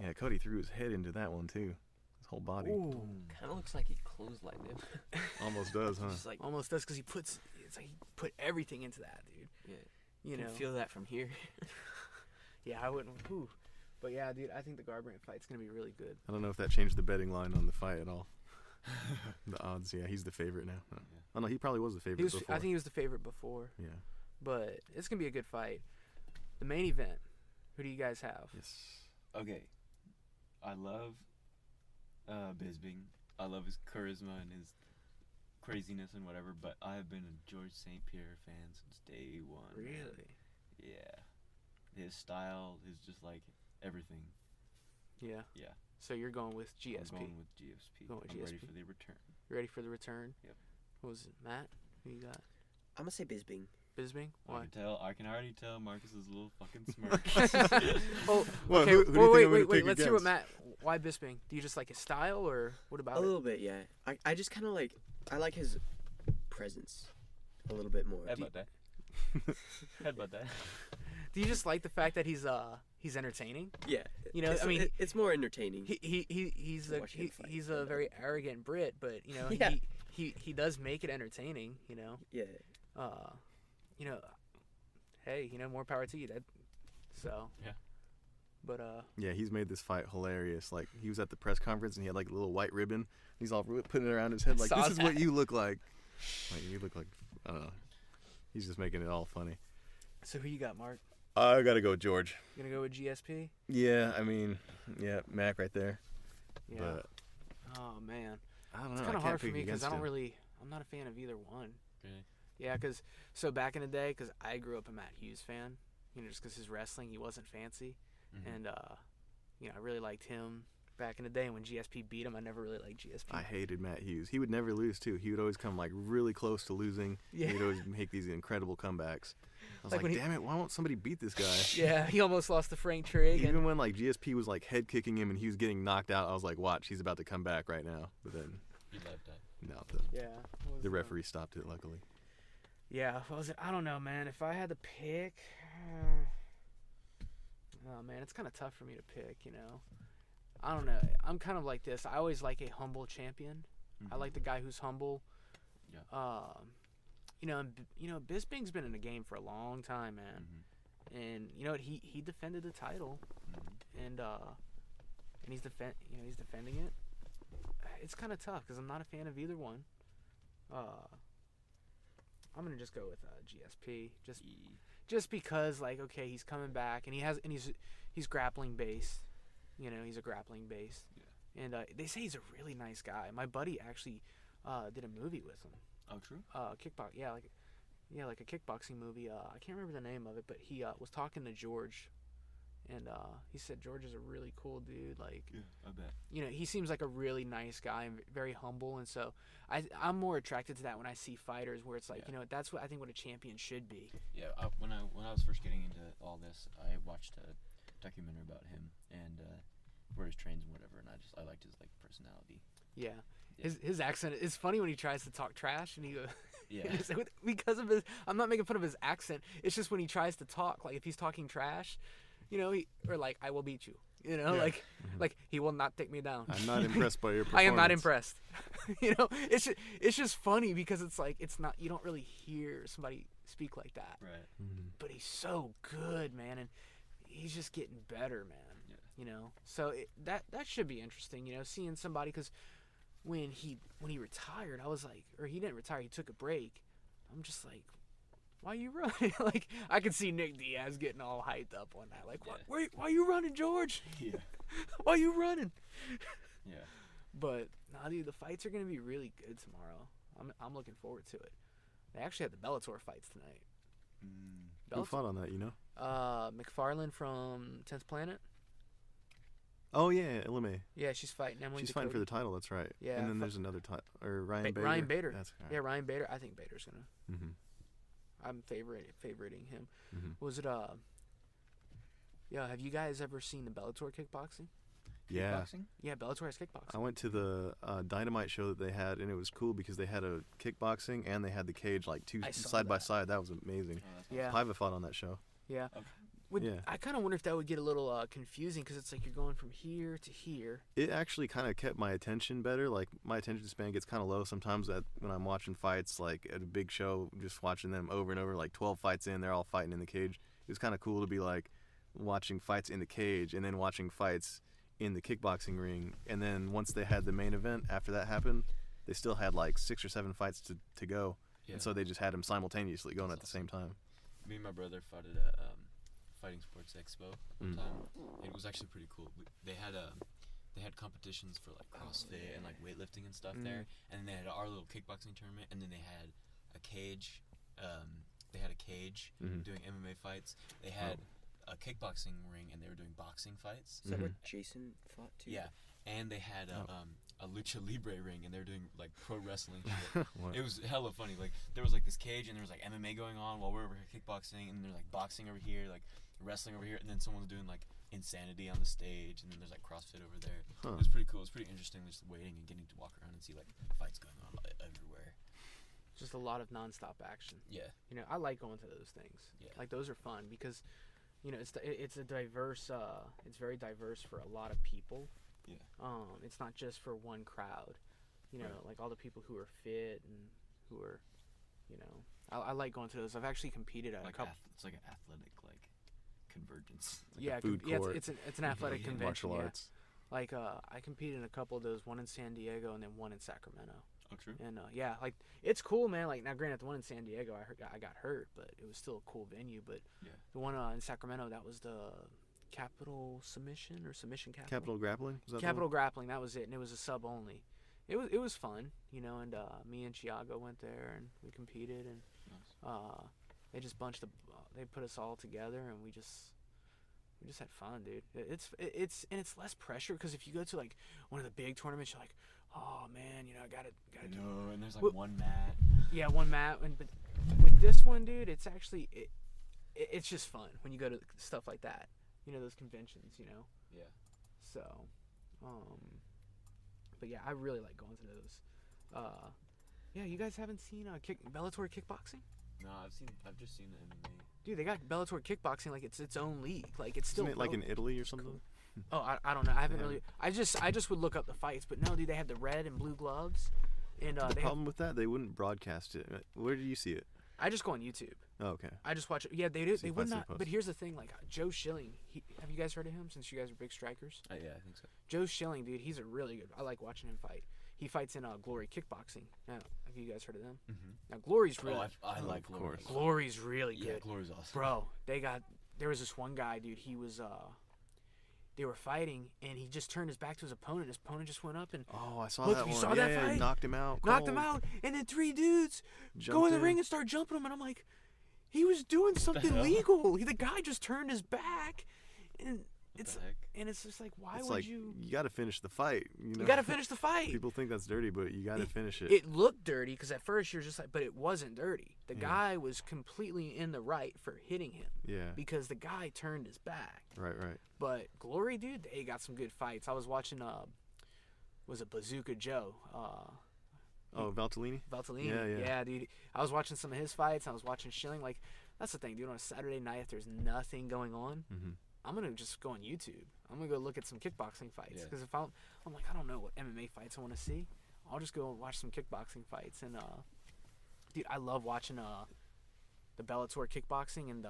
Yeah, Cody threw his head into that one too. His whole body. Ooh. Kind of looks like he clotheslined him. Almost does, huh? Just like, Almost does, because it's like he put everything into that, dude. yeah. You You know. can feel that from here. Yeah, I wouldn't. Whew. But yeah, dude, I think the Garbrandt fight's gonna be really good. I don't know if that changed the betting line on the fight at all. The odds, yeah, he's the favorite now. Huh. Yeah. Oh no, he probably was the favorite before. I think he was the favorite before, Yeah. but it's gonna be a good fight. The main event. Who do you guys have? Yes. Okay. I love Bisping. I love his charisma and his craziness and whatever, but I have been a George St. Pierre fan since day one. man. Really? Yeah. His style is just like everything. Yeah. Yeah. So you're going with GSP. I'm going with GSP. Going with I'm ready GSP. for the return. You ready for the return? Yep. What was it, Matt? Who you got? I'm gonna say Bisping. Bisping? Why? I can already tell Marcus is a little fucking smirk. Oh, Well, okay. who do you think I'm gonna wait. pick Let's hear what against? Matt. Why Bisping? Do you just like his style, or what about A it? little bit, yeah. I just kind of like, I like his presence a little bit more. Headbutt that. Headbutt that. Do you just like the fact that he's entertaining? Yeah. You know, it's, I mean, it's more entertaining. he's to watch him fight he's than a that. very arrogant Brit, but you know Yeah. he does make it entertaining. You know, Yeah. you know, hey, you know, more power to you. So. Yeah. But Yeah, he's made this fight hilarious. Like, he was at the press conference and he had like a little white ribbon. He's all putting it around his head like, Saw this is what that. you look like. Like, you look like, I don't know. He's just making it all funny. so who you got, Mark? I gotta go George. You gonna go with GSP? Yeah, I mean, yeah, Mac right there. Yeah. But Oh man, I don't know. it's I kind of can't hard for pick me because against him. I'm not a fan of either one. Really? Yeah, so back in the day, because I grew up a Matt Hughes fan, you know, just because his wrestling, he wasn't fancy, Mhm. and you know, I really liked him back in the day. And when GSP beat him, I never really liked GSP. I hated Matt Hughes. He would never lose too. He would always come like really close to losing. Yeah. He'd always make these incredible comebacks. I was Like like, when he- damn it, why won't somebody beat this guy? Yeah, he almost lost to Frank Trigg. Even And, when like GSP was like head kicking him and he was getting knocked out, I was like, watch, he's about to come back right now. But then You love that. no, yeah, what was the referee stopped it luckily. Yeah, what was it? I don't know, man. If I had to pick, oh man, it's kind of tough for me to pick. You know, I don't know. I'm kind of like this. I always like a humble champion. I Mhm. like the guy who's humble. Yeah. You know, Bisping's been in the game for a long time, man. Mhm. And you know what? He defended the title, Mhm. and he's he's defending it. It's kind of tough because I'm not a fan of either one. I'm gonna just go with GSP, just because, like, okay, he's coming back and he's grappling based. You know, he's a grappling based. Yeah. And they say he's a really nice guy. My buddy actually did a movie with him. Oh, true. Like a kickboxing movie. I can't remember the name of it, but he was talking to George, and he said George is a really cool dude. Like, Yeah, I bet. you know, he seems like a really nice guy and very humble, and so I'm more attracted to that when I see fighters where it's like, Yeah. you know, that's what I think what a champion should be. Yeah, when I was first getting into all this, I watched a documentary about him and where he trains and whatever, and I liked his like personality. Yeah. Yeah. His accent is funny when he tries to talk trash, and he goes, Yeah. because of his. I'm not making fun of his accent. It's just when he tries to talk, like if he's talking trash, you know, or like I will beat you, you know, Yeah. like he will not take me down. I'm not impressed by your I performance. am not impressed. You know, it's just funny because it's like it's not, you don't really hear somebody speak like that, Right. Mhm. but he's so good, man, and he's just getting better, man. Yeah. You know, so that should be interesting, you know, seeing somebody, because when he retired, I was like, or he didn't retire, he took a break. I'm just like, why you running? Like, I could see Nick Diaz getting all hyped up on that. Like, Yeah. why you running, George? Yeah. Why you running? Yeah. But nah, dude, the fights are gonna be really good tomorrow. I'm looking forward to it. They actually had the Bellator fights tonight. Who fought on that, you know? McFarlane from 10th Planet. Oh, yeah, LMA. Yeah, she's fighting Emily. She's fighting for the title, that's right. Yeah, And then there's another title. Or Ryan Bader. Ryan Bader. That's right. Yeah, Ryan Bader. I think Bader's gonna. Mm-hmm. I'm favoriting him. Mm-hmm. Was it Yeah, have you guys ever seen the Bellator kickboxing? Yeah. Kickboxing? Yeah, Bellator has kickboxing. I went to the Dynamite show that they had, and it was cool because they had a kickboxing and they had the cage like two I saw side by that. side. That was amazing. Oh, that's Yeah. Paiva fought on that show. Yeah. Okay. Yeah. I kind of wonder if that would get a little confusing because it's like you're going from here to here. It actually kind of kept my attention better. Like, my attention span gets kind of low sometimes when I'm watching fights, like at a big show, just watching them over and over, like 12 fights in, they're all fighting in the cage. It was kind of cool to be like watching fights in the cage and then watching fights in the kickboxing ring. And then once they had the main event, after that happened, they still had like 6 or 7 fights to go. Yeah. And so they just had them simultaneously going at the same time. Me and my brother fought at a Fighting Sports Expo one time. It was actually pretty cool. They had competitions for like CrossFit and like weightlifting and stuff there, and then they had our little kickboxing tournament, and then they had a cage. They had a cage doing MMA fights. They had a kickboxing ring, and they were doing boxing fights. Is that where Jason fought too? Yeah, and they had a lucha libre ring, and they were doing like pro wrestling shit. It was hella funny. Like there was like this cage, and there was like MMA going on while we're over here kickboxing, and there's like boxing over here, like wrestling over here, and then someone was doing like insanity on the stage, and then there's like CrossFit over there. It was pretty cool. It was pretty interesting, just waiting and getting to walk around and see like fights going on everywhere. Just a lot of nonstop action. Yeah. You know, I like going to those things. Yeah. Like those are fun because, you know, it's a diverse. It's very diverse for a lot of people. Yeah. It's not just for one crowd. You know, Right. like all the people who are fit and who are, you know, I like going to those. I've actually competed at Like a couple. it's like an athletic like convergence. Like Yeah, a food court. it's an athletic Yeah, convention. Martial Yeah. arts. Like I competed in a couple of those, one in San Diego and then one in Sacramento. Oh, true. And yeah, like it's cool, man. Like now, granted, the one in San Diego, I got hurt, but it was still a cool venue. But Yeah. the one in Sacramento, that was the Capital Submission or Submission Capital. Capital Grappling? Was that the Capital one? Grappling, that was it, and it was a sub only. It was fun, you know. And me and Chiago went there and we competed, and Nice. they just they put us all together, and we just had fun, dude. It's less pressure because if you go to like one of the big tournaments, you're like, oh man, you know, I gotta do. No, and there's like Well- one mat. Yeah, one mat, but with this one, dude, it's actually it's just fun when you go to stuff like that. You know, those conventions, you know. Yeah. So, but yeah, I really like going to those. Yeah, you guys haven't seen Bellator kickboxing? No, I've just seen the MMA. Dude, they got Bellator kickboxing like it's its own league. Like it's still Isn't it like in Italy or something? Oh, I don't know. I haven't Yeah. really. I just would look up the fights, but no, dude, they have the red and blue gloves, and The they have, problem with that, they wouldn't broadcast it. Where do you see it? I just go on YouTube. Oh, okay. I just watch it. Yeah, they do. See They would fights they not. post. But here's the thing: like Joe Schilling. Have you guys heard of him? Since you guys are big strikers, Yeah, I think so. Joe Schilling, dude, he's a really good. I like watching him fight. He fights in Glory Kickboxing. Now, have you guys heard of them? Mm-hmm. Now, Glory's really. I like of Glory. course. Glory's really Yeah, good, Glory's awesome. bro. There was this one guy, dude. He was they were fighting, and he just turned his back to his opponent. His opponent just went up and Oh, I saw Look, that you one. saw that yeah, fight? knocked him out. knocked him cold. out, and then 3 dudes go Jumped in the ring and start jumping him, and I'm like, he was doing something hell? legal. The guy just turned his back, and What the heck? it's just like, why It's would like, you? got to finish the fight. You know? You got to finish the fight. People think that's dirty, but you got to finish it. It looked dirty because at first you're just like, but it wasn't dirty. The Yeah. guy was completely in the right for hitting him Yeah. because the guy turned his back. Right. But Glory, dude, they got some good fights. I was watching, was it Bazooka Joe? Oh, Valtellini? Valtellini. Yeah. Dude. I was watching some of his fights. I was watching Schilling. Like, that's the thing, dude. On a Saturday night, if there's nothing going on, Mm-hmm. I'm gonna just go on YouTube. I'm gonna go look at some kickboxing fights Yeah. because if I'm like, I don't know what MMA fights I want to see. I'll just go watch some kickboxing fights. And dude, I love watching the Bellator kickboxing and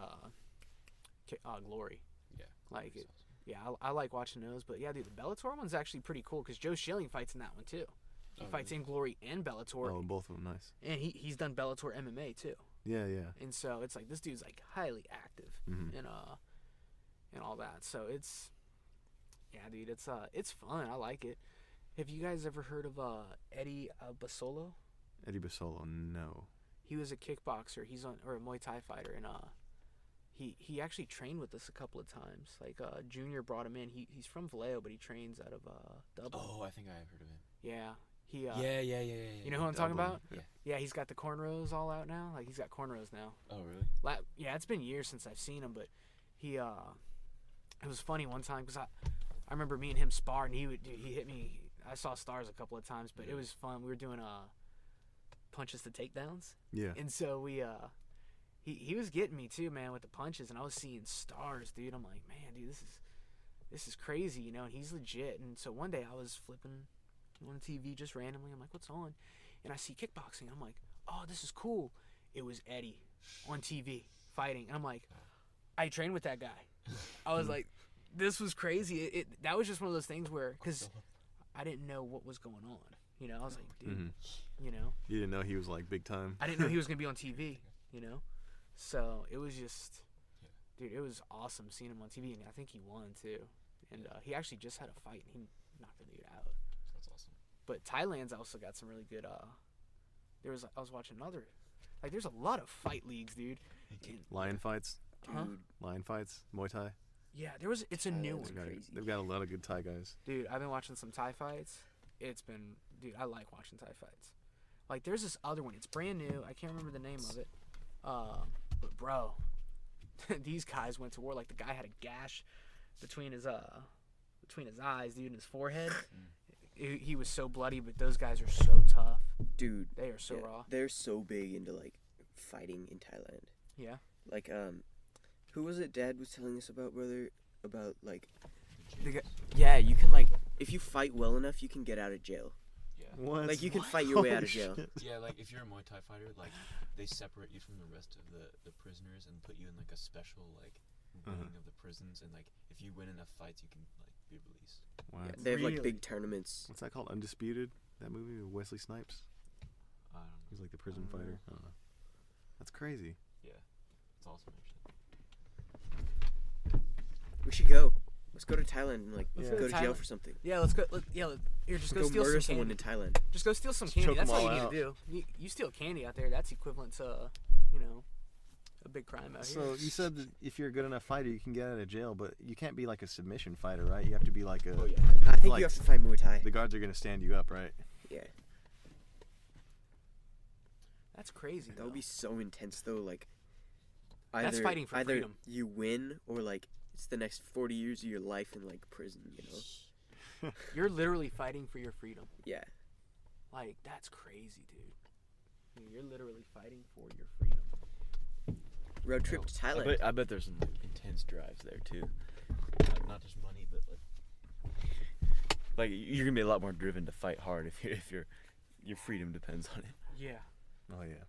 Glory. Yeah. Like That's it, yeah, I like watching those. But yeah, dude, the Bellator one's actually pretty cool because Joe Schilling fights in that one too. He Oh, fights really? in Glory and Bellator, Oh, both of them nice. and he's done Bellator MMA too. Yeah. And so it's like this dude's like highly active Mm-hmm. and all that. So it's, yeah, dude, it's fun. I like it. Have you guys ever heard of Eddie Basolo? Eddie Basolo, no. He was a kickboxer. He's on or a Muay Thai fighter, and he actually trained with us a couple of times. Like Junior brought him in. He's from Vallejo, but he trains out of Dublin. Oh, I think I have heard of him. Yeah. He Yeah. You know who I'm talking Dublin. about? Yeah. Yeah, he's got the cornrows all out now. Like he's got cornrows now. Oh, really? Yeah, it's been years since I've seen him, but he it was funny one time because I remember me and him sparred, and he hit me. I saw stars a couple of times, but it was fun. We were doing punches to takedowns. Yeah. And so we he was getting me too, man, with the punches, and I was seeing stars, dude. I'm like, man, dude, this is crazy, you know. And he's legit. And so one day I was flipping on TV just randomly. I'm like, what's on? And I see kickboxing. I'm like, oh, this is cool. It was Eddie on TV fighting, and I'm like, I trained with that guy. I was like, this was crazy. That was just one of those things where, because I didn't know what was going on. You know, I was like, dude, you know. You didn't know he was like big time. I didn't know he was going to be on TV, you know. So it was just, dude, it was awesome seeing him on TV. And I think he won too. And he actually just had a fight and he knocked the dude out. That's awesome. But Thailand's also got some really good, I was watching there's a lot of fight leagues, dude. Lion fights. Huh? Lion fights. Muay Thai. Yeah, it's a new one. They've got a lot of good Thai guys. Dude, I've been watching some Thai fights. Dude, I like watching Thai fights. Like, there's this other one. It's brand new. I can't remember the name of it. But, bro, these guys went to war. Like, the guy had a gash between his eyes, dude, and his forehead. He was so bloody, but those guys are so tough. Dude. They are so raw. They're so big into, like, fighting in Thailand. Yeah. Like, who was it Dad was telling us about, brother? About, like... Yeah, you can, like... If you fight well enough, you can get out of jail. Yeah. What? Like, you can fight your way Holy out of jail. shit. Yeah, like if you're a Muay Thai fighter, like they separate you from the rest of the prisoners and put you in like a special like wing of the prisons, and like if you win enough fights, you can like be released. Wow. Yeah, they have, like, Really? big tournaments. What's that called? Undisputed? That movie with Wesley Snipes? I don't know. He's like the prison fighter. I don't know. That's crazy. Yeah, it's awesome actually. We should go. Let's go to Thailand and, like, Let's go go to to jail Thailand. for something. Yeah, let's go. Here, just go Go steal murder some someone candy. in Thailand. Just go steal some Just candy. choke That's 'em all you all need out. to do. You steal candy out there. That's equivalent to, a big crime out here. So you said that if you're a good enough fighter, you can get out of jail, but you can't be like a submission fighter, right? You have to be like a... Oh, yeah. I think like, you have to fight Muay Thai. The guards are going to stand you up, right? Yeah. That's crazy. That would be so intense, though. Like, That's fighting for either freedom. you win or, like, it's the next 40 years of your life in, like, prison, you know? You're literally fighting for your freedom. Yeah. Like, that's crazy, dude. I mean, you're literally fighting for your freedom. Road trip to Thailand. I bet there's some intense drives there too. Not just money, but like you're gonna be a lot more driven to fight hard if your freedom depends on it. Yeah. Oh, yeah.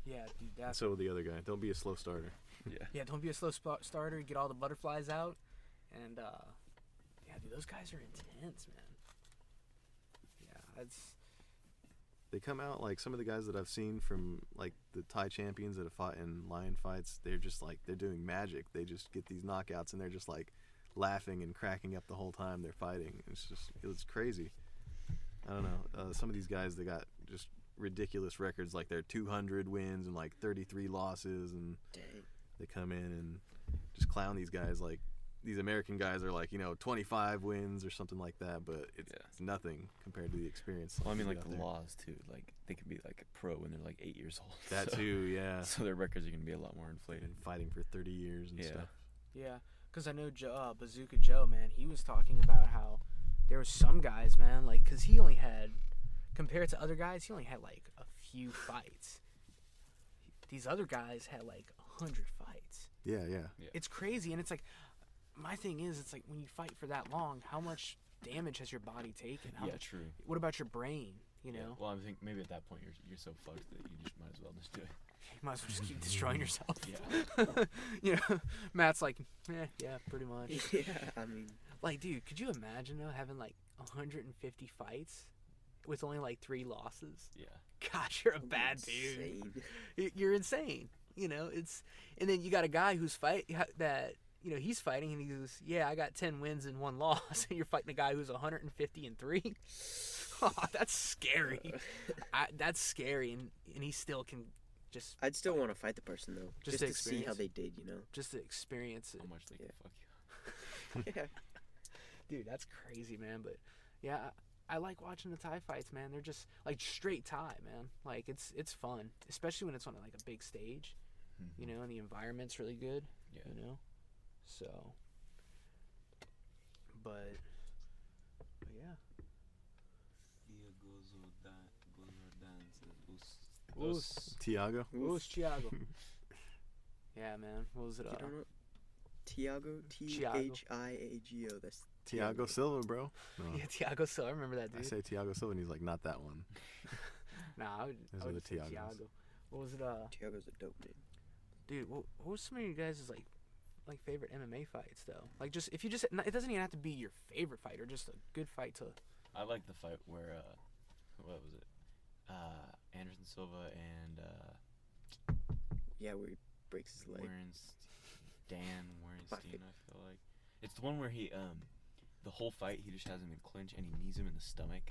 Yeah, dude, that's... So the other guy. Don't be a slow starter. Yeah. Yeah, don't be a slow starter. Get all the butterflies out. And, yeah, dude, those guys are intense, man. Yeah, that's... They come out, like, some of the guys that I've seen from, like, the Thai champions that have fought in lion fights, they're just, like, they're doing magic. They just get these knockouts, and they're just, like, laughing and cracking up the whole time they're fighting. It's crazy. I don't know. Some of these guys, they got just ridiculous records, like they're 200 wins and, like, 33 losses, and Dang. they come in and just clown these guys. Like, these American guys are, like, 25 wins or something like that, but it's nothing compared to the experience. Well, I mean, like out the there. laws too. Like they could be like a pro when they're like 8 years old. That too, yeah. So their records are gonna be a lot more inflated. And fighting for 30 years and stuff. Yeah, because I know Bazooka Joe, man, he was talking about how there were some guys, man, like, because he only had, compared to other guys, he only had, like, a few fights. These other guys had, like, 100 fights. Yeah. It's crazy, and it's like, my thing is, it's like, when you fight for that long, how much damage has your body taken? How much, true. What about your brain, you know? Yeah. Well, I think maybe at that point you're so fucked that you just might as well just do it. You might as well just keep destroying yourself. Yeah. You know, Matt's like, yeah, pretty much. Yeah, I mean... Like, dude, could you imagine, though, having, like, 150 fights with only, like, 3 losses? Yeah. Gosh, you're a bad dude. insane. You're insane. You know, it's... And then you got a guy who's that you know, he's fighting and he goes, yeah, I got 10 wins and 1 loss. And you're fighting a guy who's 150-3. Oh, that's scary. That's scary. And he still can just. I'd still want to fight the person though, Just just to to see how experience. they did, you know. Just to experience it. How much they Yeah. can fuck you. Yeah. Dude, that's crazy, man. But yeah, I like watching the Thai fights, man. They're just like straight Thai, man. Like it's fun, especially when it's on like a big stage, you know, and the environment's really good, Yeah. you know. So, but yeah. Tiago. Who's Thiago? Yeah, man. What was it? You don't know? Thiago, Thiago. Thiago. That's Tiago Silva, bro. No. Yeah, Thiago Silva. I remember that I dude. say Tiago Silva, and he's like, not that one. Nah, I would Those are the say Thiagos. Thiago. What was it? Thiago's a dope name. Dude, what was some of you guys' like favorite MMA fights though? Like just if you just it doesn't even have to be your favorite fight or just a good fight to. I like the fight where what was it? Anderson Silva and Yeah, where he breaks his leg. Dan Wernstein, I feel like. It's the one where he the whole fight he just has him in clinch and he knees him in the stomach.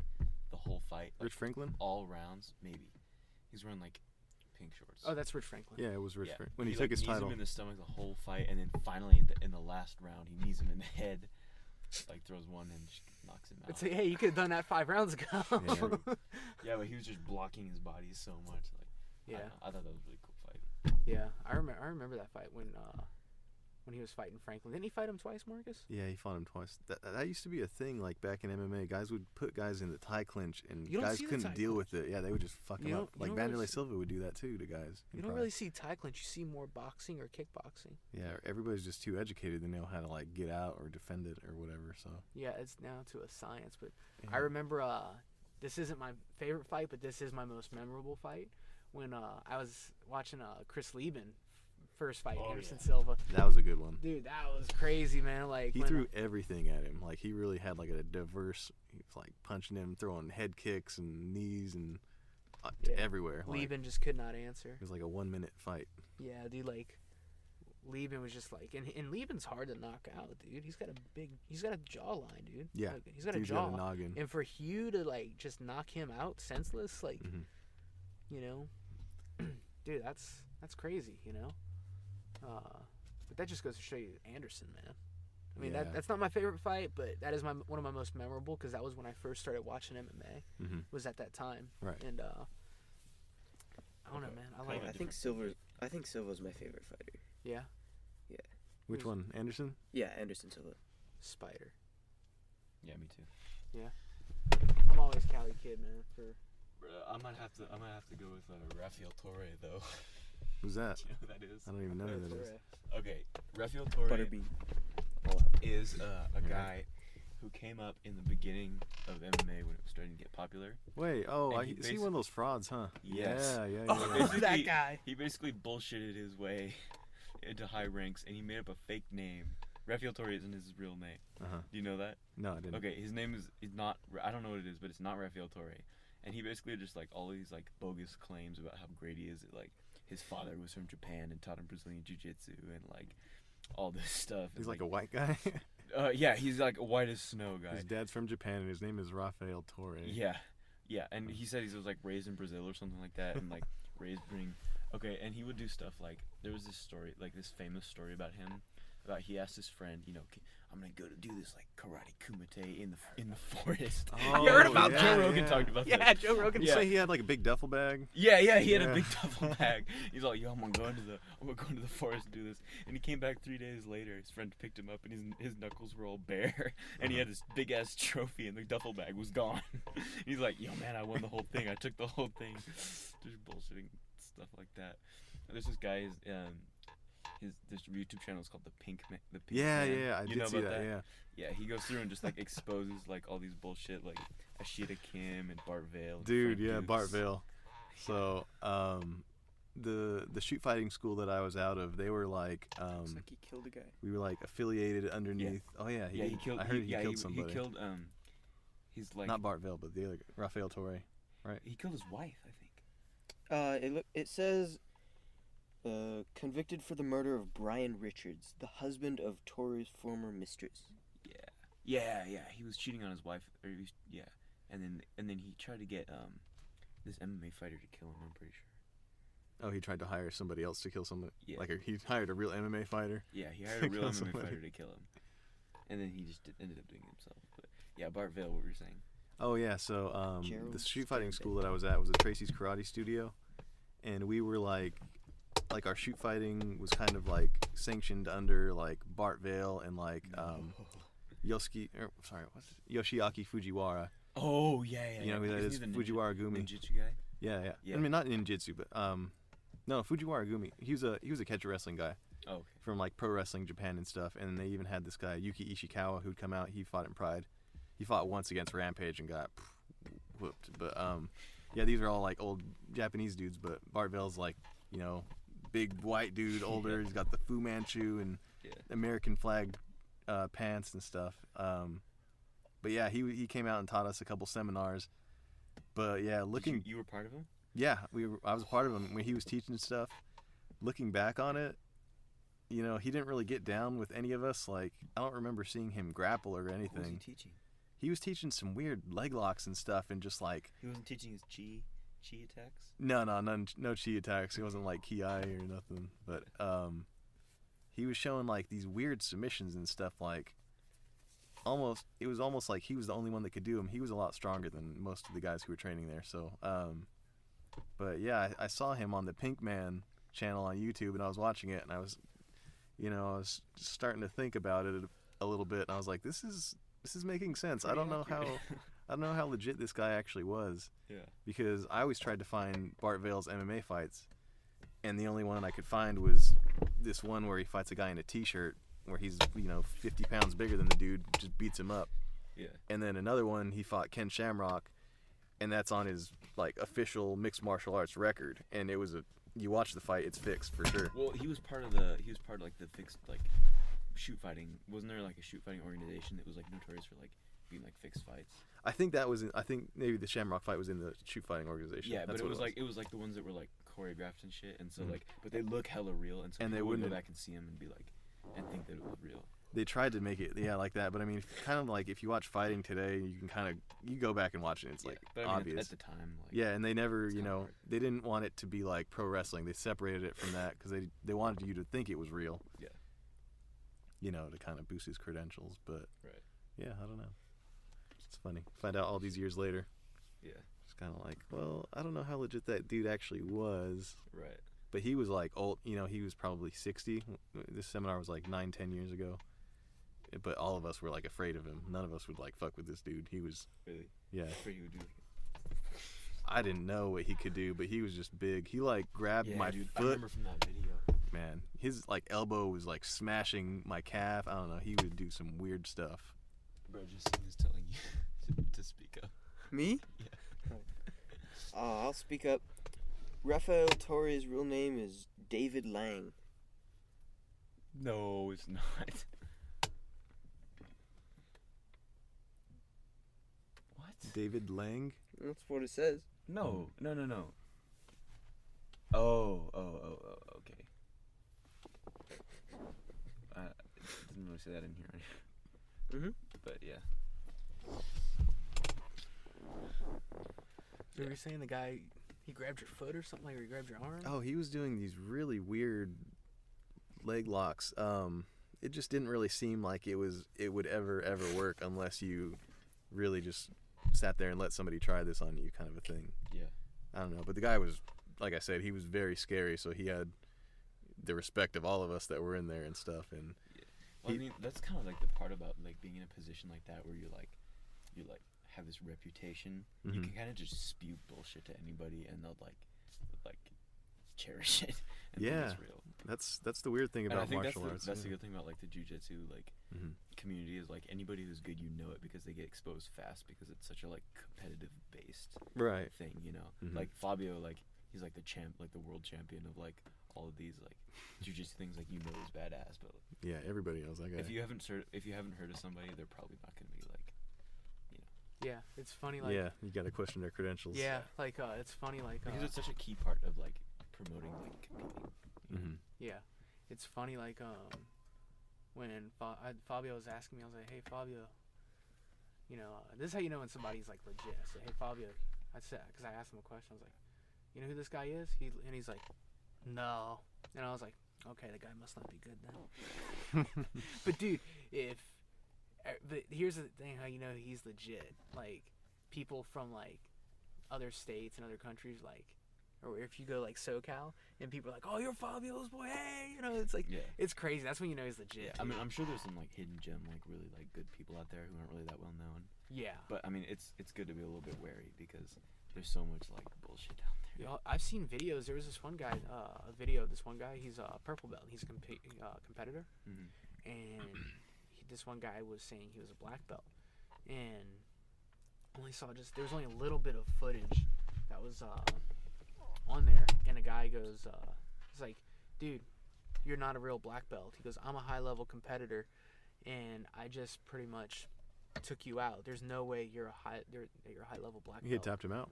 The whole fight. Like, Rich Franklin? all rounds, maybe. He's wearing like pink shorts. Oh, that's Rich Franklin. Yeah, it was Rich Yeah. Franklin. When he like, took his knees title. him in the stomach the whole fight, and then finally in the last round he knees him in the head, like throws one and just knocks him out. It's like, hey, you could have done that 5 rounds ago. Yeah. Yeah, but he was just blocking his body so much. Like, Yeah. I thought that was a really cool fight. Yeah, I remember that fight when he was fighting Franklin. Didn't he fight him twice, Marcus? Yeah, he fought him twice. That used to be a thing, like back in MMA. Guys would put guys in the Thai clinch, and You don't guys see the couldn't Thai deal with it. Yeah, they would just fuck You him don't- up. you Like don't really Vanderlei see- Silva would do that too to guys. in You don't Pride. really see Thai clinch. You see more boxing or kickboxing. Yeah, everybody's just too educated to know how to like get out or defend it or whatever. So Yeah, it's now to a science. But yeah. I remember this isn't my favorite fight, but this is my most memorable fight. When I was watching Chris Lieben first fight Oh, Anderson yeah. Silva. that was a good one. Dude, that was crazy, man. Like He when, threw everything at him. Like he really had like a diverse. He was like punching him, throwing head kicks and knees and Yeah. everywhere. Like, Lieben just could not answer. it was like a 1-minute fight. Yeah, dude, like Lieben was just like, and Lieben's hard to knock out, dude. He's got a jawline, dude. Yeah, Like, he's got a Dude's jaw. got a noggin. And for Hugh to like just knock him out senseless, like, Mhm. you know, dude, that's crazy, you know. But that just goes to show you Anderson, man. I mean, Yeah. that's not my favorite fight, but that is one of my most memorable because that was when I first started watching MMA. Mhm. Was at that time, Right. And I don't know, man. I like. I think Silva's my favorite fighter. Yeah, Which Who's- one? Anderson? Yeah, Anderson Silva. Spider. Yeah, me too. I'm always Cali kid, man. For I might have to go with Rafael Torre though. Who's that? You know who that is? I don't even know who that is. Okay, Rafael Torre Butterbean. All out. is a guy who came up in the beginning of MMA when it was starting to get popular. Wait, oh, And he is he one of those frauds, huh? Yes. Yeah, yeah, Oh, yeah. Basically- that guy. He basically bullshitted his way into high ranks, and he made up a fake name. Rafael Torre isn't his real name. Uh-huh. Do you know that? No, I didn't. Okay, his name is not. I don't know what it is, but it's not Rafael Torre. And he basically just like all these like bogus claims about how great he is. Like his father was from Japan and taught him Brazilian Jiu-Jitsu and like all this stuff. He's and, like a white guy. yeah, he's like a white as snow guy. His dad's from Japan, and his name is Rafael Torre. Yeah, and he said he was like raised in Brazil or something like that, and like raised being okay. And he would do stuff like there was this story, like this famous story about him. About he asked his friend, you know, I'm gonna go to do this like karate kumite in the forest. Oh, You heard about yeah, Joe Rogan yeah. talked about Yeah, this. Joe Rogan. You Yeah. say he had like a big duffel bag? Yeah, he had Yeah. a big duffel bag. He's like, yo, I'm gonna go into the forest and do this. And he came back 3 days later. His friend picked him up, and his knuckles were all bare, and he had this big ass trophy, and the duffel bag was gone. He's like, yo, man, I won the whole thing. I took the whole thing. Just bullshitting stuff like that. There's this guy. This YouTube channel is called the Pink Man. Yeah, Man. yeah, I You did know see about that. Yeah. Yeah, he goes through and just like exposes like all these bullshit like Ashita Kim and Bart Vale. And Dude, Frank yeah, Dukes. Bart Vale. So, the shoot fighting school that I was out of, they were like, Looks like he killed a guy. we were like affiliated underneath. Oh yeah, Yeah, he killed. I heard he yeah, killed somebody. He killed. He's like Not Bart Vale, but the other Rafael Torre. he killed his wife, I think. It says convicted for the murder of Brian Richards, the husband of Tori's former mistress. Yeah. He was cheating on his wife, and then he tried to get this MMA fighter to kill him. I'm pretty sure. Oh, he tried to hire somebody else to kill somebody. Yeah. Like he hired a real MMA fighter. Yeah, he hired a real Kill MMA somebody. fighter to kill him, and then he just ended up doing it himself. But yeah, Bart Vale, what were you saying? Oh yeah, so Gerald the street fighting Stanback. school that I was at was a Tracy's Karate Studio, and we were like our shoot fighting was kind of like sanctioned under like Bart Vale and like Yoshiaki Fujiwara. Oh yeah. You know who that Isn't is? he the Fujiwara Gumi. Ninjutsu guy. Yeah. Yeah. I mean, not ninjutsu, but no, Fujiwara Gumi. He was a catch wrestling guy Oh, okay. from like pro wrestling Japan and stuff. And they even had this guy Yuki Ishikawa who'd come out. He fought in Pride. He fought once against Rampage and got whooped. But yeah, these are all like old Japanese dudes. But Bart Vale's like, you know, big white dude, older. He's got the Fu Manchu and American flag pants and stuff. But yeah, he came out and taught us a couple seminars. But yeah, looking, You were part of him? yeah, I was a part of him when he was teaching stuff. Looking back on it, you know, he didn't really get down with any of us. Like, I don't remember seeing him grapple or What was he anything. teaching? He was teaching some weird leg locks and stuff, and just like He wasn't teaching his chi attacks. no chi attacks. He wasn't like ki or nothing. But he was showing like these weird submissions and stuff. Like it was almost like he was the only one that could do them. He was a lot stronger than most of the guys who were training there. So, but yeah, I saw him on the Pink Man channel on YouTube, and I was watching it, and I was just starting to think about it a little bit, and I was like, this is making sense. I don't know how legit this guy actually was, Yeah. because I always tried to find Bart Vale's MMA fights, and the only one I could find was this one where he fights a guy in a t-shirt where he's 50 pounds bigger than the dude, just beats him up. Yeah. And then another one, he fought Ken Shamrock, and that's on his like official mixed martial arts record. And it was you watch the fight, it's fixed for sure. Well, he was part of like the fixed like shoot fighting. Wasn't there like a shoot fighting organization that was like notorious for like being like fixed fights? I think maybe the Shamrock fight was in the shoot fighting organization. Yeah, That's but what it was like the ones that were like choreographed and shit, and so Mhm. like, but they look hella real, and so And they people would go wouldn't- back and see them and be like, and think that it was real. They tried to make it like that, but I mean, kind of like if you watch fighting today, you can you go back and watch it, it's like but I mean, obvious. at the time, like, Yeah, and they never, it's kinda hard. they didn't want it to be like pro wrestling. They separated it from that because they wanted you to think it was real. Yeah. To kind of boost his credentials. But Right. yeah, I don't know. It's funny. Find out all these years later. Yeah. It's kind of like, well, I don't know how legit that dude actually was. Right. But he was like old. He was probably 60. This seminar was like 9-10 years ago. But all of us were like afraid of him. None of us would like fuck with this dude. He was, Really. yeah. Afraid he would do like I didn't know what he could do, but he was just big. He like grabbed my dude, I foot. remember from that video. Man, his like elbow was like smashing my calf. I don't know. He would do some weird stuff. Bro, Justin is telling you to speak up. Me? Yeah. I'll speak up. Rafael Torres' real name is David Lang. No, it's not. What? David Lang. That's what it says. No. Oh, okay. It didn't really say that in here. Mhm. But yeah. So you were saying the guy, he grabbed your foot or something, like, or he grabbed your arm? Oh, he was doing these really weird leg locks. It just didn't really seem like it would ever work unless you really just sat there and let somebody try this on you, kind of a thing. Yeah. I don't know, but the guy was, like I said, he was very scary, so he had the respect of all of us that were in there and stuff. And Well, I mean, that's kind of like the part about like being in a position like that where you have this reputation. You Mhm. can kind of just spew bullshit to anybody, and they'll like cherish it and think Yeah. it's real. that's the weird thing And I about think martial that's arts. the yeah. good thing about like the jiu-jitsu like Mhm. community is like anybody who's good, you know it because they get exposed fast because it's such a like competitive based Right. thing, you know. Mhm. Like Fabio, like he's like the world champion of like all of these like jiu-jitsu things, like, you know, he's badass, but Yeah, everybody knows that guy. if you haven't heard of somebody, they're probably not gonna be like, Yeah, it's funny, like, yeah, you got to question their credentials. yeah, like, it's funny, like, because it's such a key part of like promoting like competing. Mm-hmm. Yeah, it's funny. Like when Fabio was asking me, I was like, "Hey Fabio, this is how you know when somebody's like legit." I said, "Hey Fabio," I said, because I asked him a question. I was like, "You know who this guy is?" He's like, "No," and I was like, "Okay, the guy must not be good then." But dude, but here's the thing: how you know he's legit? Like people from like other states and other countries, like. Or if you go like SoCal and people are like, "Oh, you're Fabio's boy," hey, it's like it's crazy. That's when you know he's legit. Yeah, I mean, I'm sure there's some like hidden gem, like really like good people out there who aren't really that well known. Yeah. But I mean, it's good to be a little bit wary because there's so much like bullshit out there. Yeah, I've seen videos. There was this one guy, a video of this one guy. He's a purple belt. He's a competitor, and this one guy was saying he was a black belt, and there was only a little bit of footage that was on there, and a guy goes, he's like, "Dude, you're not a real black belt." He goes, "I'm a high level competitor, and I just pretty much took you out. There's no way you're a high level black belt." He had tapped him out.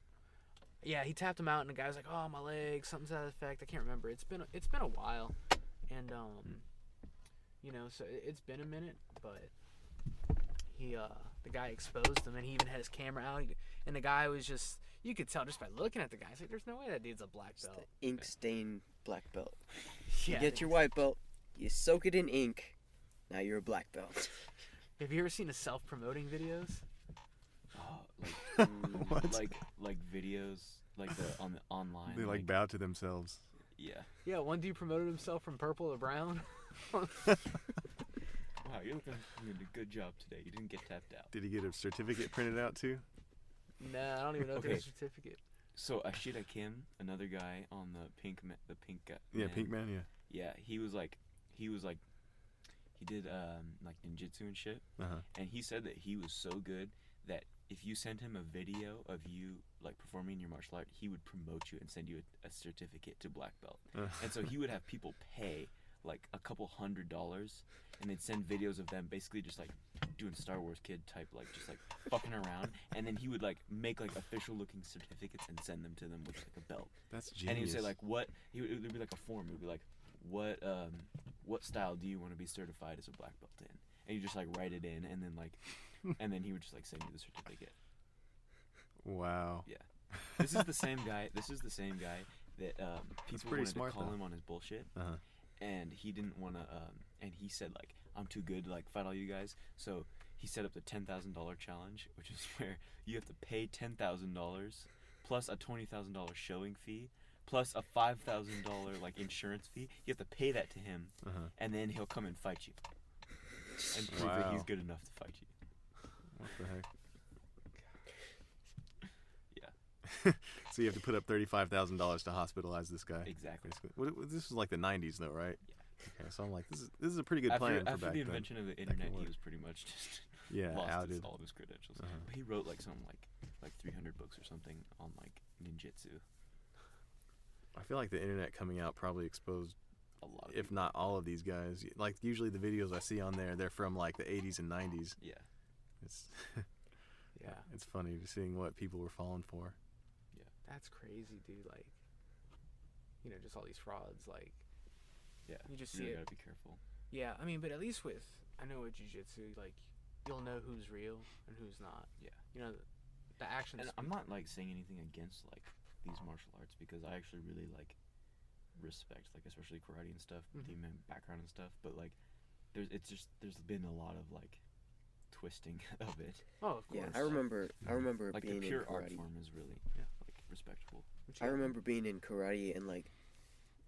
Yeah, he tapped him out, and the guy was like, "Oh, my leg," something to that effect. I can't remember. It's been a while, and so it's been a minute, but the guy exposed him, and he even had his camera out, and the guy was just. You could tell just by looking at the guy. It's like, there's no way that dude's a black It's belt. the ink stain black belt. Yeah, You get your white belt, you soak it in ink, now you're a black belt. Have you ever seen the self-promoting videos? What? like videos like the online. They like bow to themselves. Yeah. Yeah, one dude promoted himself from purple to brown. Wow, you're looking doing a good job today. You didn't get tapped out. Did he get a certificate printed out too? Nah, I don't even know if Okay. there's a certificate. So Ashita Kim, another guy on the pink guy. Yeah, Pink Man. Yeah. Yeah, he did like ninjutsu and shit, and he said that he was so good that if you sent him a video of you like performing your martial art, he would promote you and send you a certificate to black belt. And so he would have people pay like a couple $100, and they'd send videos of them basically just like doing Star Wars kid type, like just like fucking around, and then he would like make like official looking certificates and send them to them with like a belt. That's genius. And he would say like it would be like a form. It would be like, what style do you want to be certified as a black belt in? And you just like write it in, and then like, and then he would just like send you the certificate. Wow. Yeah. This is the same guy that people pretty wanted smart, to call though. him on his bullshit. And he didn't want to, and he said like, "I'm too good to like fight all you guys." So he set up the $10,000 challenge, which is where you have to pay $10,000 plus a $20,000 showing fee plus a $5,000 like insurance fee. You have to pay that to him, and then he'll come and fight you and prove that he's good enough to fight you. What the heck? Yeah. So you have to put up $35,000 to hospitalize this guy. Exactly. Basically. This was like the '90s, though, right? Yeah. Okay, so I'm like, this is a pretty good plan for After back the then. invention of the internet, he was pretty much just lost outed. all of his credentials. But he wrote like something like 300 books or something on like ninjutsu. I feel like the internet coming out probably exposed, A lot of if people. not all of these guys. Like usually the videos I see on there, they're from like the '80s and '90s. Yeah. It's Yeah, it's funny to seeing what people were falling for. that's crazy, dude. Like, just all these frauds. Like, Yeah. you just really see it. gotta be careful. Yeah, I mean, but at least I know with jiu-jitsu, like, you'll know who's real and who's not. Yeah. The actions. And I'm not like saying anything against like these martial arts because I actually really like respect like especially karate and stuff, the background and stuff. But like, there's been a lot of like twisting of it. Oh, of course. Yeah, I remember Like being the pure in art karate. form is really like respectable. I remember being in karate and like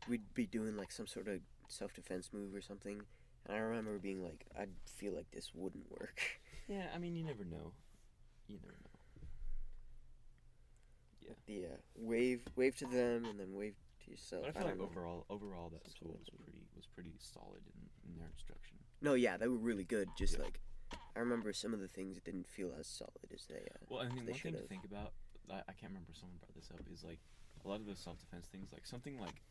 we'd be doing like some sort of self-defense move or something, and I remember being like, I feel like this wouldn't work. Yeah, I mean you never know. Yeah. Wave to them and then wave to yourself. But I feel like don't know. overall that Some school sort of was pretty solid in their instruction. No, yeah, they were really good. Just Yeah. like I remember some of the things didn't feel as solid as they. Well, I mean, they one thing to should've. think about, I can't remember, someone brought this up, is like a lot of those self-defense things, like something like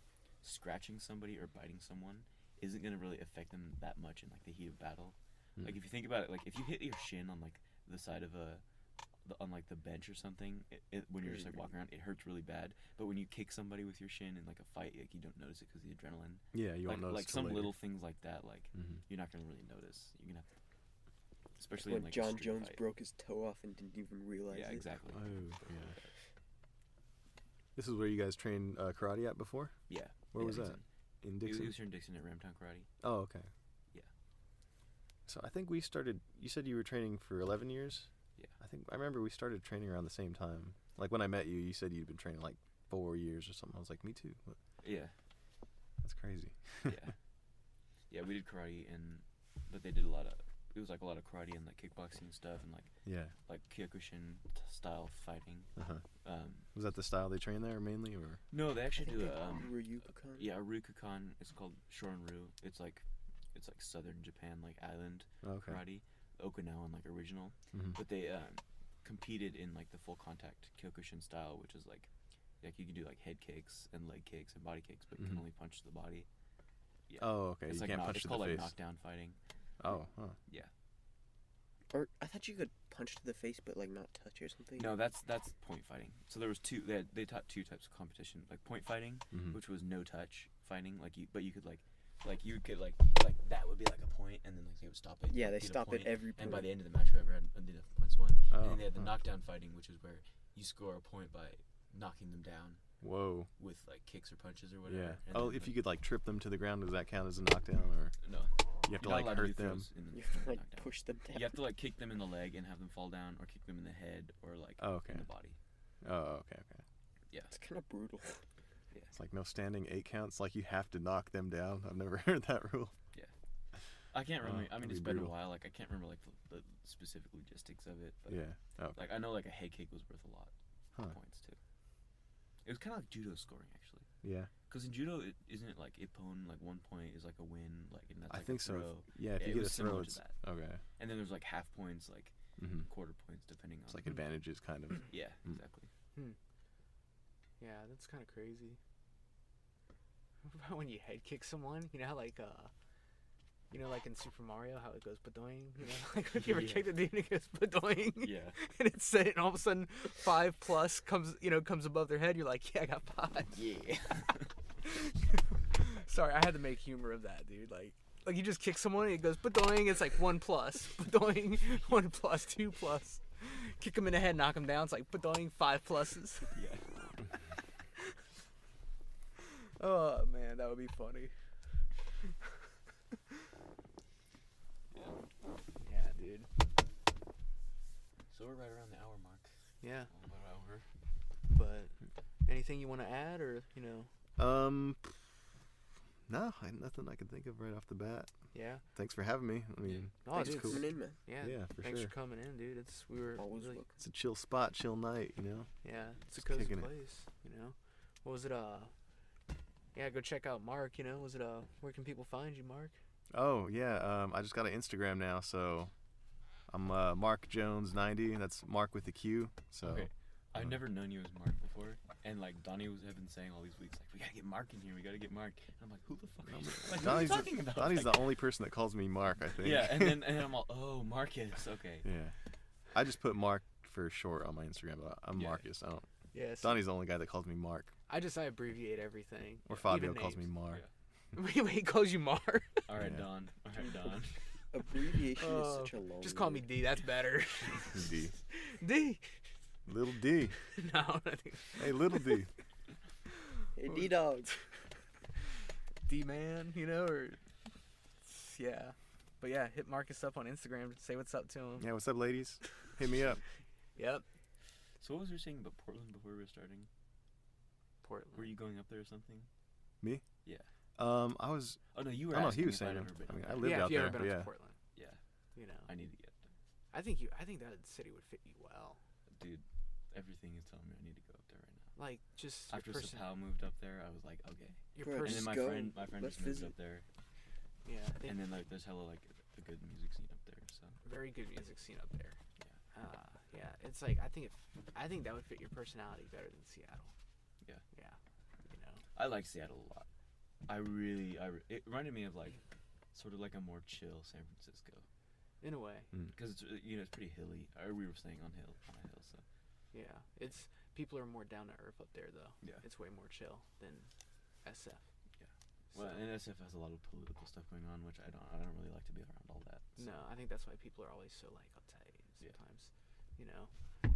scratching somebody or biting someone isn't going to really affect them that much in like the heat of battle. Like if you think about it, like if you hit your shin on like the side of on like the bench or something, when you're just like walking around, it hurts really bad. But when you kick somebody with your shin in like a fight, like you don't notice it because of the adrenaline. Yeah, you won't like, notice like till some later. little things like that, like Mhm. you're not gonna really notice. You're gonna have to, especially When in like a John street Jones fight. broke his toe off and didn't even realize Yeah, it. exactly. Oh, yeah. This is where you guys trained karate at before? Yeah. Where yeah, was that? Dixon. In He Dixon? was here in Dixon at Ramtown Karate. Oh, okay. Yeah. So I think we started. You said you were training for 11 years. Yeah. I remember we started training around the same time. Like when I met you, you said you'd been training like 4 years or something. I was like, me too. What? Yeah. That's crazy. Yeah. Yeah, we did karate but they did a lot of karate and like kickboxing stuff and Yeah. like Kyokushin style fighting. Was that the style they train there mainly, or? No, they actually do Ryukukan? yeah, Ryukukan. It's called Shorin-ryu. It's like southern Japan, like island Okay. karate, Okinawan like original. Mhm. But they competed in like the full contact Kyokushin style, which is like you can do like head kicks and leg kicks and body kicks, but you can Mhm. only punch the body. Yeah. Oh, okay. It's You like can't punch it's to called the like face. knockdown fighting. Oh, huh. Yeah. Or I thought you could punch to the face, but like not touch or something. No, that's point fighting. So there was two. They taught two types of competition, like point fighting, Mhm. which was no touch fighting. But you could like that would be like a point, and then like they would stop it. Yeah, they hit a stop at point, every And by point. the end of the match, whoever had enough points won. Oh, and then they had the huh. knockdown fighting, which is where you score a point by knocking them down Whoa. with like kicks or punches or whatever. Yeah. And Oh, then, if you could like trip them to the ground, does that count as a knockdown, or no, you have to you're not like allowed to do hurt them? throws in the You have to like knockdown. push them down. You have to like kick them in the leg and have them fall down, or kick them in the head, or like Oh, okay. in the body. Oh, okay, okay. It's kind of brutal. It's like no standing 8 counts. Like you have to knock them down. I've never heard that rule. I can't remember. I mean, that'd it's be been a brutal. while. Like I can't remember like the specific logistics of it. But Yeah. Oh, like I know like a head kick was worth a lot Huh. of points too. It was kind of like judo scoring actually. yeah. Because in judo, isn't it like ippon, like 1 point is like a win, like and that's I like think a so. throw. Yeah, if Yeah, you it get a was throw, similar to it's that. okay. And then there's like half points, like Mm-hmm. quarter points, depending on. It's like advantages, kind of. Yeah, Mm. exactly. Yeah, that's kind of crazy. What about when you head kick someone? You know how like like in Super Mario how it goes badoing? You know, like if you ever Yeah. kick the dude and it goes badoing, Yeah. and it's set, and all of a sudden 5+ comes above their head. You're like, yeah, I got 5. Yeah. Sorry, I had to make humor of that, dude. Like you just kick someone and it goes badoing. It's like 1+, badoing 1+, 2+. Kick them in the head, knock them down. It's like badoing 5 pluses. Yeah. Oh man, that would be funny. Yeah, dude. So we're right around the hour mark. Yeah, About an hour. but anything you want to add, or No, nothing I can think of right off the bat. Yeah. Thanks for having me. I mean, Oh, Thanks dude, for coming in, man. Yeah. yeah, for Thanks sure. for coming in, dude. We were Always really, welcome. It's a chill spot, chill night, you know? yeah, it's a Just cozy kicking it. place, What was it? Yeah, go check out Mark. Was it where can people find you, Mark? Oh, yeah, I just got an Instagram now, so I'm Marques Jones 90. That's Mark with a Q. So Okay. I've never known you as Mark before, and like Donnie have been saying all these weeks, like we gotta get Mark in here, we gotta get Mark. And I'm like, who the fuck are you? Like, what are you talking about? Donnie's Like, the only person that calls me Mark, I think. yeah, and then I'm all, oh, Marcus, okay. Yeah. I just put Mark for short on my Instagram, but I'm Yeah. Marcus. I don't. Yes. Donnie's the only guy that calls me Mark, I abbreviate everything. or Fabio Even calls me names. Mark. Wait, he calls you Mark? All right, Yeah. Don. All right, Don. Abbreviation is such a long Just call me word. D. That's better. D. D. Little D. No, I think Hey, little D. Hey, D-Dog. D man, or yeah. But yeah, hit Marcus up on Instagram. Say what's up to him. Yeah, what's up, ladies? Hit me up. Yep. So what was you saying about Portland before we were starting? Portland. Were you going up there or something? Me? Yeah. I was. Oh no, you were. I don't know. asking He was if I'd saying. ever been I mean, up I there. lived Yeah, out if you there. ever been Yeah. up to Portland, Yeah, I need to get up there, I think that city would fit you well. dude. Everything is telling me I need to go up there right now. Like just After your person, Sapal moved up there, I was like, okay. your Bro, And person. then Just go. my friend Let's just moved visit. up there, Yeah, and then like there's hella like a good music scene up there. So very good music scene up there. yeah. Yeah, it's like I think that would fit your personality better than Seattle. Yeah. Yeah. I like Seattle a lot. It reminded me of like, sort of like a more chill San Francisco. in a way. Because it's it's pretty hilly. Or we were staying on a hill, so. Yeah, it's people are more down to earth up there though. Yeah. It's way more chill than SF. Yeah. Well, and SF has a lot of political stuff going on, which I don't really like to be around all that. So. No, I think that's why people are always so like uptight sometimes, Yeah.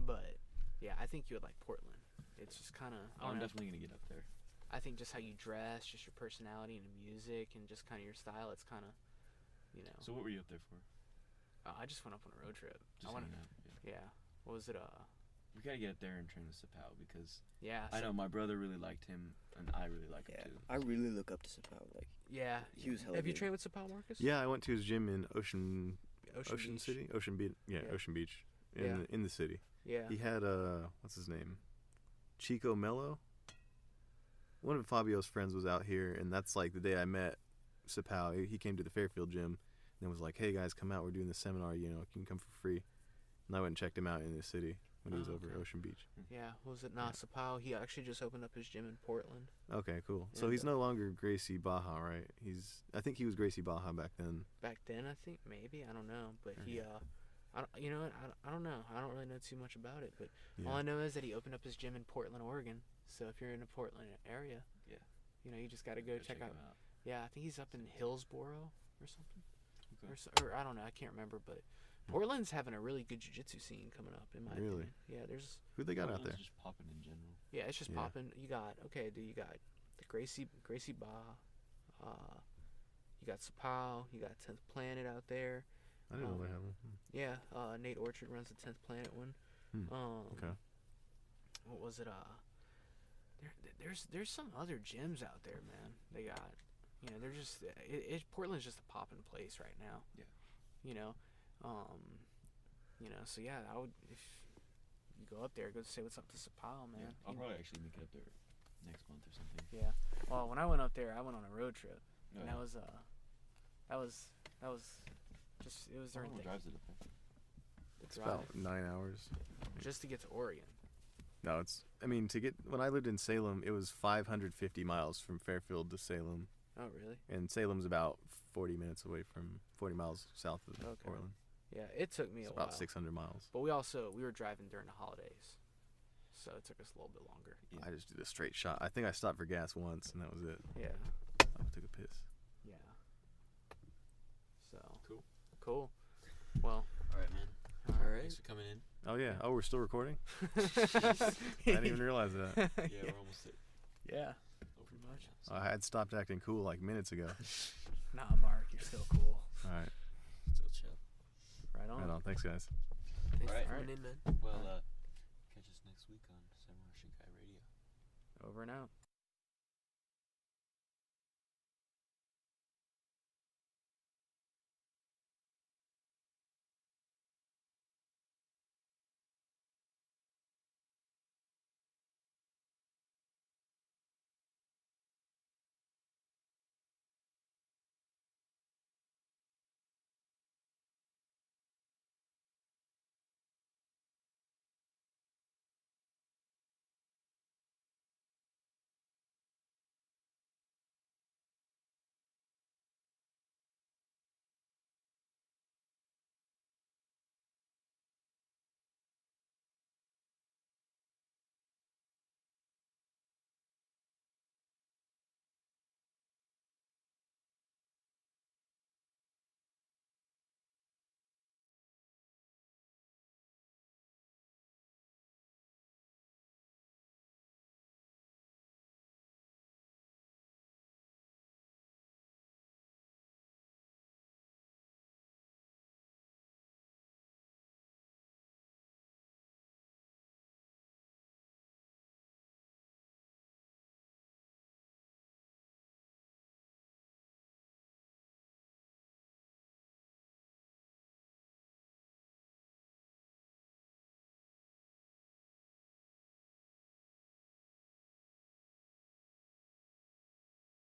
But yeah, I think you would like Portland. It's just kind of. I'm definitely gonna get up there. I think just how you dress, just your personality and the music, and just kind of your style. It's kind of, So what were you up there for? I just went up on a road trip. Just hanging out. Yeah. What was it? We gotta get up there and train with Sapao because Yeah. I know my brother really liked him, and I really like him too. I really look up to Sapao. Like, Yeah. he was hella Have you good. trained with Sapao, Marcus? Yeah, I went to his gym in Ocean Beach. City, Ocean Beach. Yeah, Yeah. Ocean Beach Yeah. in the city. Yeah. He had what's his name? Chico Mello. One of Fabio's friends was out here, and that's like the day I met Sapao. He came to the Fairfield gym and was like, "Hey guys, come out. We're doing this seminar. You can come for free." And I went and checked him out in the city when he was over at Ocean Beach. Yeah. What was it? Nah, Sapao. He actually just opened up his gym in Portland. Okay, cool. So And, he's no longer Gracie Baja, right? I think he was Gracie Baja back then. Back then, I think maybe I don't know, but he I don't, you know what? I don't know. I don't really know too much about it, but all I know is that he opened up his gym in Portland, Oregon. So if you're in the Portland area, you just got to go check out. Yeah, I think he's up in Hillsboro or something. Okay. Or I don't know. I can't remember, but Portland's having a really good jiu-jitsu scene coming up, in my opinion. Yeah, there's. Who they got out there? Just popping in general. Yeah, it's just popping. You got you got the Gracie Ba, you got Sapao, you got 10th Planet out there. I didn't know they had one. Yeah, Nate Orchard runs the 10th Planet one. Okay. What was it? There's some other gyms out there, man. They got, they're just Portland's just a poppin' place right now. Yeah. So yeah, I would, if you go up there, go say what's up to Sapao, man. Yeah, I'll probably actually make it up there next month or something. Yeah. Well, when I went up there, I went on a road trip, and Yeah. that was just it was How during long the drives it up there? It's about 9 hours. just to get to Oregon. No, when I lived in Salem, it was 550 miles from Fairfield to Salem. Oh, really? And Salem's about 40 miles south of Okay. Portland. Yeah, it took me It's a while. about 600 miles. But we were driving during the holidays, so it took us a little bit longer. Yeah. I just did a straight shot. I think I stopped for gas once, and that was it. Yeah. I took a piss. Yeah. So. Cool. Well. All right, man. All right. Thanks for coming in. Oh, yeah. Oh, we're still recording? I didn't even realize that. Yeah, we're almost at Yeah. pretty much. I had stopped acting cool like minutes ago. Nah, Mark, you're still cool. All right. Still chill. Right on. Right on. Thanks, guys. Thanks Alright. for coming in, man. Well, catch us next week on Samurai Shinkai Radio. Over and out.